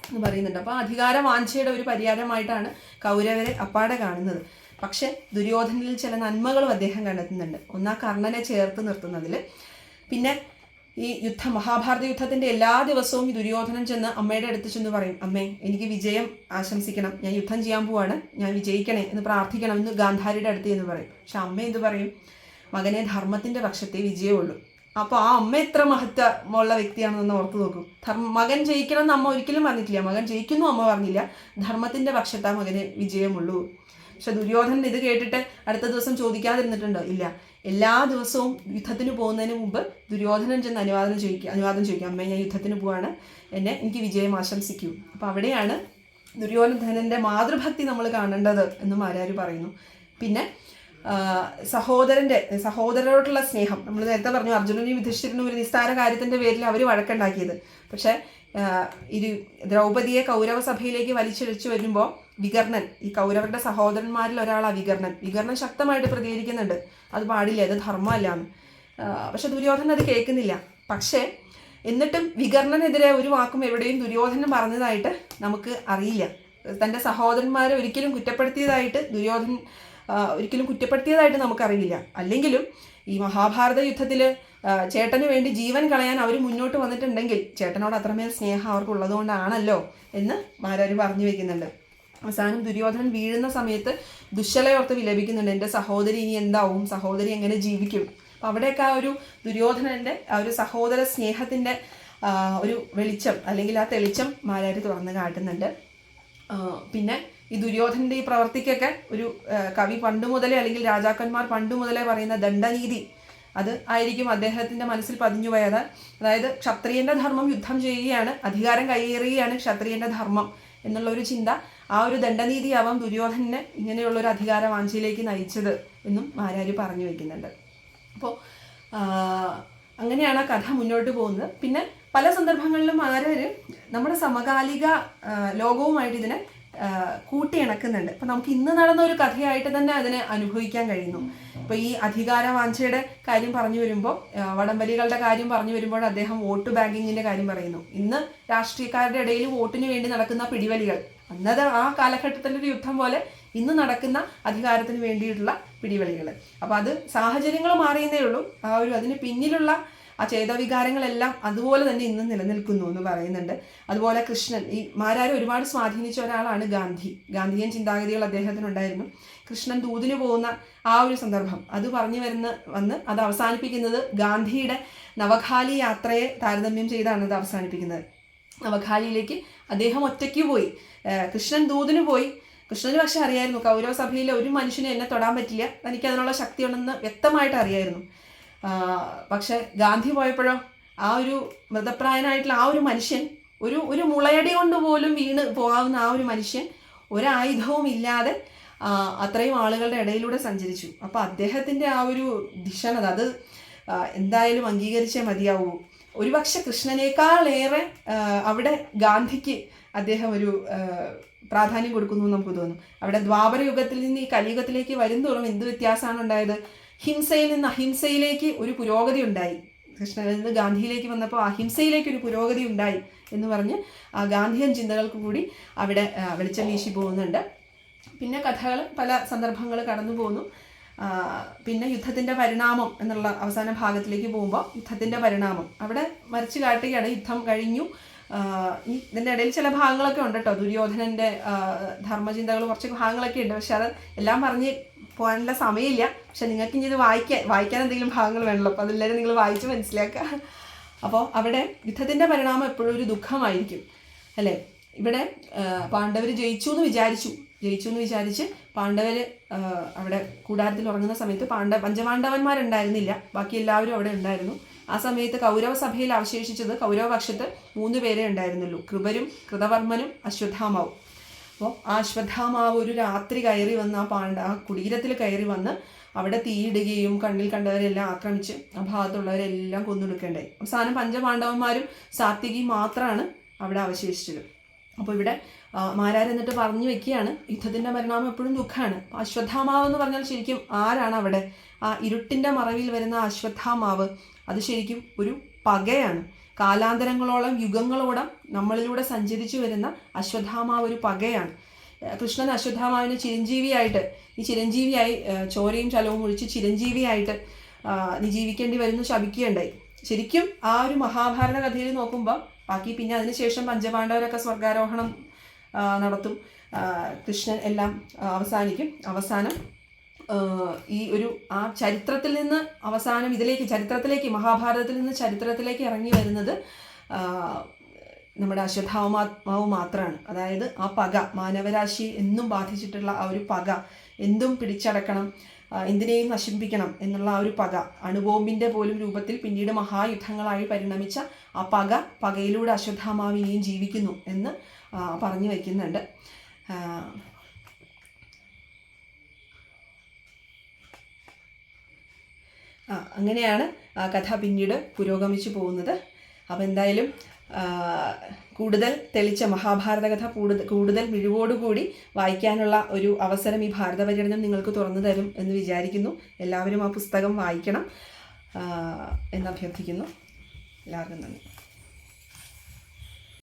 എന്ന് പറയുന്നുണ്ട്. അപ്പോൾ അധികാര വാഞ്ചയുടെ ഒരു പര്യായമായിട്ടാണ് കൗരവരെ അപ്പാടെ കാണുന്നത്. പക്ഷെ ദുര്യോധനിൽ ചില നന്മകളും അദ്ദേഹം കണ്ടെത്തുന്നുണ്ട്. ഒന്നാ കർണനെ ചേർത്ത് നിർത്തുന്നതിൽ. പിന്നെ ഈ മഹാഭാരത യുദ്ധത്തിൻ്റെ എല്ലാ ദിവസവും ഈ ദുര്യോധനൻ ചെന്ന് അമ്മയുടെ അടുത്ത് ചെന്ന് പറയും, അമ്മേ എനിക്ക് വിജയം ആശംസിക്കണം, ഞാൻ യുദ്ധം ചെയ്യാൻ പോവാണ്, ഞാൻ വിജയിക്കണേ എന്ന് പ്രാർത്ഥിക്കണം എന്ന് ഗാന്ധാരിയുടെ അടുത്ത് എന്ന് പറയും. പക്ഷെ അമ്മ എന്ത് പറയും, മകനെ ധർമ്മത്തിൻ്റെ പക്ഷത്തെ വിജയമുള്ളൂ. അപ്പോൾ ആ അമ്മ എത്ര മഹത്വമുള്ള വ്യക്തിയാണെന്ന് ഓർത്ത് നോക്കും. മകൻ ജയിക്കണം എന്ന് അമ്മ ഒരിക്കലും പറഞ്ഞിട്ടില്ല, മകൻ ജയിക്കുന്നു അമ്മ പറഞ്ഞില്ല, ധർമ്മത്തിൻ്റെ പക്ഷത്താ മകന് വിജയമുള്ളൂ. പക്ഷെ ദുര്യോധനൻ ഇത് കേട്ടിട്ട് അടുത്ത ദിവസം ചോദിക്കാതിരുന്നിട്ടുണ്ടോ? ഇല്ല. എല്ലാ ദിവസവും യുദ്ധത്തിന് പോകുന്നതിന് മുമ്പ് ദുര്യോധനൻ ചെന്ന് അനുവാദം ചോദിക്കും, അമ്മ ഞാൻ യുദ്ധത്തിന് പോവാണ്, എനിക്ക് വിജയം ആശംസിക്കൂ. അപ്പോൾ അവിടെയാണ് ദുര്യോധനൻ്റെ മാതൃഭക്തി നമ്മൾ കാണേണ്ടത് എന്ന് മാരാര് പറയുന്നു. പിന്നെ സഹോദരരോടുള്ള സ്നേഹം, നമ്മൾ നേരത്തെ പറഞ്ഞു അർജുനനും യുധിഷ്ഠിരനും ഒരു നിസ്സാര കാര്യത്തിൻ്റെ പേരിൽ അവർ വഴക്കുണ്ടാക്കിയത്. പക്ഷേ ദ്രൗപദിയെ കൗരവ സഭയിലേക്ക് വലിച്ചിഴച്ചു വരുമ്പോൾ വികർണൻ, ഈ കൗരവരുടെ സഹോദരന്മാരിൽ ഒരാളാണ് വികർണൻ ശക്തമായിട്ട് പ്രതികരിക്കുന്നുണ്ട്, അത് പാടില്ല, അത് ധർമ്മമല്ലാന്ന്. പക്ഷെ ദുര്യോധനൻ അത് കേൾക്കുന്നില്ല. പക്ഷേ എന്നിട്ടും വികർണനെതിരെ ഒരു വാക്കും എവിടെയും ദുര്യോധനൻ പറഞ്ഞതായിട്ട് നമുക്ക് അറിയില്ല. തൻ്റെ സഹോദരന്മാരെ ഒരിക്കലും കുറ്റപ്പെടുത്തിയതായിട്ട് നമുക്കറിയില്ല. അല്ലെങ്കിലും ഈ മഹാഭാരത യുദ്ധത്തിൽ ചേട്ടന് വേണ്ടി ജീവൻ കളയാൻ അവർ മുന്നോട്ട് വന്നിട്ടുണ്ടെങ്കിൽ ചേട്ടനോട് അത്രമേൽ സ്നേഹം അവർക്കുള്ളതുകൊണ്ടാണല്ലോ എന്ന് മാരാര് പറഞ്ഞു വെക്കുന്നുണ്ട്. അവസാനം ദുര്യോധനൻ വീഴുന്ന സമയത്ത് ദുശ്ശലയോർത്ത് വിലപിക്കുന്നുണ്ട്, എൻ്റെ സഹോദരി ഇനി എന്താവും, സഹോദരി എങ്ങനെ ജീവിക്കും. അപ്പം അവിടെയൊക്കെ ആ ഒരു ദുര്യോധനൻ്റെ ആ ഒരു സഹോദര സ്നേഹത്തിൻ്റെ ഒരു വെളിച്ചം അല്ലെങ്കിൽ ആ തെളിച്ചം മാരാര് തുറന്ന് കാട്ടുന്നുണ്ട്. പിന്നെ ഈ ദുര്യോധനൻ്റെ ഈ പ്രവർത്തിക്കൊക്കെ ഒരു കവി പണ്ട് മുതലേ അല്ലെങ്കിൽ രാജാക്കന്മാർ പണ്ട് മുതലേ പറയുന്ന ദണ്ഡനീതി, അത് ആയിരിക്കും അദ്ദേഹത്തിൻ്റെ മനസ്സിൽ പതിഞ്ഞു പോയത്. അതായത് ക്ഷത്രിയൻ്റെ ധർമ്മം യുദ്ധം ചെയ്യുകയാണ്, അധികാരം കൈയേറുകയാണ് ക്ഷത്രിയൻ്റെ ധർമ്മം എന്നുള്ളൊരു ചിന്ത, ആ ഒരു ദണ്ഡനീതിയാവാം ദുര്യോധനനെ ഇങ്ങനെയുള്ളൊരു അധികാര വാഞ്ചയിലേക്ക് നയിച്ചത് എന്നും മാരാര് പറഞ്ഞു വയ്ക്കുന്നുണ്ട്. അപ്പോൾ അങ്ങനെയാണ് ആ കഥ മുന്നോട്ട് പോകുന്നത്. പിന്നെ പല സന്ദർഭങ്ങളിലും ആരാര് നമ്മുടെ സമകാലിക ലോകവുമായിട്ട് ഇതിനെ കൂട്ടിയിണക്കുന്നുണ്ട്. അപ്പം നമുക്ക് ഇന്ന് നടന്ന ഒരു കഥയായിട്ട് തന്നെ അതിനെ അനുഭവിക്കാൻ കഴിയുന്നു. ഇപ്പോൾ ഈ അധികാരവാഞ്ചയുടെ കാര്യം പറഞ്ഞു വരുമ്പോൾ, വടംവലികളുടെ കാര്യം പറഞ്ഞു വരുമ്പോൾ അദ്ദേഹം വോട്ട് ബാങ്കിങ്ങിൻ്റെ കാര്യം പറയുന്നു. ഇന്ന് രാഷ്ട്രീയക്കാരുടെ ഇടയിൽ വോട്ടിന് വേണ്ടി നടക്കുന്ന പിടിവലികൾ, അന്നത് ആ കാലഘട്ടത്തിൻ്റെ ഒരു യുദ്ധം പോലെ ഇന്ന് നടക്കുന്ന അധികാരത്തിന് വേണ്ടിയിട്ടുള്ള പിടിവലികൾ. അപ്പോൾ അത് സാഹചര്യങ്ങൾ മാറിയെന്നേ ഉള്ളൂ, അതിന് പിന്നിലുള്ള ആ ചേതവികാരങ്ങളെല്ലാം അതുപോലെ തന്നെ ഇന്ന് നിലനിൽക്കുന്നു എന്ന് പറയുന്നുണ്ട്. അതുപോലെ കൃഷ്ണൻ, ഈ മാരാരെ ഒരുപാട് സ്വാധീനിച്ച ഒരാളാണ് ഗാന്ധിയൻ ചിന്താഗതികൾ അദ്ദേഹത്തിനുണ്ടായിരുന്നു. കൃഷ്ണൻ ദൂതിന് പോകുന്ന ആ ഒരു സന്ദർഭം അത് പറഞ്ഞു വന്ന് അത് അവസാനിപ്പിക്കുന്നത് ഗാന്ധിയുടെ നവഖാലി യാത്രയെ താരതമ്യം ചെയ്താണ് അത് അവസാനിപ്പിക്കുന്നത്. നവഖാലിയിലേക്ക് അദ്ദേഹം ഒറ്റയ്ക്ക് പോയി, കൃഷ്ണൻ ദൂതിന് പോയി. കൃഷ്ണന് പക്ഷെ അറിയായിരുന്നു കൗരവ സഭയിലെ ഒരു മനുഷ്യനെ എന്നെ തൊടാൻ പറ്റില്ല, എനിക്ക് അതിനുള്ള ശക്തിയുണ്ടെന്ന് വ്യക്തമായിട്ട് അറിയായിരുന്നു. പക്ഷെ ഗാന്ധി പോയപ്പോഴോ ആ ഒരു മൃതപ്രായനായിട്ടുള്ള ആ ഒരു മനുഷ്യൻ, ഒരു മുളയടി കൊണ്ട് പോലും വീണ് പോകാവുന്ന ആ ഒരു മനുഷ്യൻ ഒരായുധവും ഇല്ലാതെ അത്രയും ആളുകളുടെ ഇടയിലൂടെ സഞ്ചരിച്ചു. അപ്പോൾ അദ്ദേഹത്തിൻ്റെ ആ ഒരു ധിഷണത അത് എന്തായാലും അംഗീകരിച്ചേ മതിയാവൂ. ഒരുപക്ഷെ കൃഷ്ണനേക്കാളേറെ അവിടെ ഗാന്ധിക്ക് അദ്ദേഹം ഒരു പ്രാധാന്യം കൊടുക്കുന്നു എന്ന് നമുക്ക് തോന്നും. അവിടെ ദ്വാപര യുഗത്തിൽ നിന്ന് ഈ കലിയുഗത്തിലേക്ക് വരുന്തോറും എന്ത് വ്യത്യാസമാണ് ഉണ്ടായത്? ഹിംസയിൽ നിന്ന് അഹിംസയിലേക്ക് ഒരു പുരോഗതി ഉണ്ടായി. കൃഷ്ണനിൽ നിന്ന് ഗാന്ധിയിലേക്ക് വന്നപ്പോൾ അഹിംസയിലേക്ക് ഒരു പുരോഗതി ഉണ്ടായി എന്ന് പറഞ്ഞ് ആ ഗാന്ധിയൻ ചിന്തകൾക്ക് കൂടി അവിടെ വെളിച്ചം വീശി പോകുന്നുണ്ട്. പിന്നെ കഥകൾ പല സന്ദർഭങ്ങൾ കടന്നു പോകുന്നു. പിന്നെ യുദ്ധത്തിൻ്റെ പരിണാമം എന്നുള്ള അവസാന ഭാഗത്തിലേക്ക് പോകുമ്പോൾ യുദ്ധത്തിൻ്റെ പരിണാമം അവിടെ വരച്ചു കാട്ടുകയാണ്. യുദ്ധം കഴിഞ്ഞു. ഇതിൻ്റെ ഇടയിൽ ചില ഭാഗങ്ങളൊക്കെ ഉണ്ട് കേട്ടോ, ദുര്യോധനൻ്റെ ധർമ്മചിന്തകൾ കുറച്ച് ഭാഗങ്ങളൊക്കെ ഉണ്ട്. പക്ഷെ അത് എല്ലാം പറഞ്ഞ് പോകാനുള്ള സമയമില്ല. പക്ഷെ നിങ്ങൾക്ക് ഇനി ഇത് വായിക്കാൻ എന്തെങ്കിലും ഭാഗങ്ങൾ വേണമല്ലോ, അപ്പോൾ അതെല്ലാവരും നിങ്ങൾ വായിച്ച് മനസ്സിലാക്കുക. അപ്പോൾ അവിടെ യുദ്ധത്തിൻ്റെ പരിണാമം എപ്പോഴും ഒരു ദുഃഖമായിരിക്കും അല്ലേ. ഇവിടെ പാണ്ഡവർ ജയിച്ചു എന്ന് വിചാരിച്ച് പാണ്ഡവർ അവിടെ കൂടാരത്തിൽ ഉറങ്ങുന്ന സമയത്ത് പഞ്ചപാണ്ഡവന്മാരുണ്ടായിരുന്നില്ല, ബാക്കി എല്ലാവരും അവിടെ ഉണ്ടായിരുന്നു. ആ സമയത്ത് കൗരവ സഭയിൽ അവശേഷിച്ചത് കൗരവപക്ഷത്ത് 3 പേരെ ഉണ്ടായിരുന്നുള്ളൂ, കൃപരും കൃതവർമ്മനും അശ്വത്ഥാമാവും. അപ്പോൾ ആ അശ്വത്ഥാമാവ് ഒരു രാത്രി കയറി വന്ന് ആ കുടീരത്തിൽ കയറി വന്ന് അവിടെ തീയിടുകയും കണ്ണിൽ കണ്ടവരെല്ലാം ആക്രമിച്ച് ആ ഭാഗത്തുള്ളവരെല്ലാം കൊന്നൊടുക്കേണ്ടായി. അവസാനം പഞ്ചപാണ്ഡവന്മാരും സാത്വികിയും മാത്രമാണ് അവിടെ അവശേഷിച്ചത്. അപ്പോൾ ഇവിടെ മാരാർ എന്നിട്ട് പറഞ്ഞു വെക്കുകയാണ്, യുദ്ധത്തിൻ്റെ പരിണാമം എപ്പോഴും ദുഃഖമാണ്. അശ്വത്ഥാമാവ് എന്ന് പറഞ്ഞാൽ ശരിക്കും ആരാണ് അവിടെ? ആ ഇരുട്ടിൻ്റെ മറവിൽ വരുന്ന അശ്വത്ഥാമാവ് അത് ശരിക്കും ഒരു പകയാണ്. കാലാന്തരങ്ങളോളം യുഗങ്ങളോളം നമ്മളിലൂടെ സഞ്ചരിച്ചു വരുന്ന അശ്വത്ഥാമാവ് ഒരു പകയാണ്. കൃഷ്ണൻ അശ്വത്ഥാമാവിന് ചിരഞ്ജീവിയായി ചോരയും ചലവും ഒഴിച്ച് ചിരഞ്ജീവിയായിട്ട് നീ ജീവിക്കേണ്ടി വരുന്നു ശപിക്കുകയുണ്ടായി. ശരിക്കും ആ ഒരു മഹാഭാരത കഥയിൽ നോക്കുമ്പോൾ ബാക്കി പിന്നെ അതിനുശേഷം പഞ്ചപാണ്ഡവരൊക്കെ സ്വർഗാരോഹണം നടത്തും, കൃഷ്ണൻ എല്ലാം അവസാനം ഈ ഒരു ആ ചരിത്രത്തിൽ നിന്ന് അവസാനം ചരിത്രത്തിലേക്ക് മഹാഭാരതത്തിൽ നിന്ന് ചരിത്രത്തിലേക്ക് ഇറങ്ങി വരുന്നത് നമ്മുടെ അശ്വത്ഥാമാവ് മാത്രമാണ്. അതായത് ആ പക, മാനവരാശി എന്നും ബാധിച്ചിട്ടുള്ള ആ ഒരു പക, എന്തും പിടിച്ചടക്കണം, എന്തിനേയും നശിപ്പിക്കണം എന്നുള്ള ആ ഒരു പക, അണുബോംബിൻ്റെ പോലും രൂപത്തിൽ പിന്നീട് മഹായുദ്ധങ്ങളായി പരിണമിച്ച ആ പകയിലൂടെ അശ്വത്ഥാമാവ് ഇനിയും ജീവിക്കുന്നു എന്ന് പറഞ്ഞു വയ്ക്കുന്നുണ്ട്. അങ്ങനെയാണ് ആ കഥ പിന്നീട് പുരോഗമിച്ചു പോകുന്നത്. അപ്പോൾ എന്തായാലും കൂടുതൽ തെളിച്ച മഹാഭാരത കഥ കൂടുതൽ മിഴിവോടുകൂടി വായിക്കാനുള്ള ഒരു അവസരം ഈ ഭാരത പര്യടനം നിങ്ങൾക്ക് തുറന്നു തരും എന്ന് വിചാരിക്കുന്നു. എല്ലാവരും ആ പുസ്തകം വായിക്കണം എന്ന് അഭ്യർത്ഥിക്കുന്നു. എല്ലാവർക്കും നന്ദി.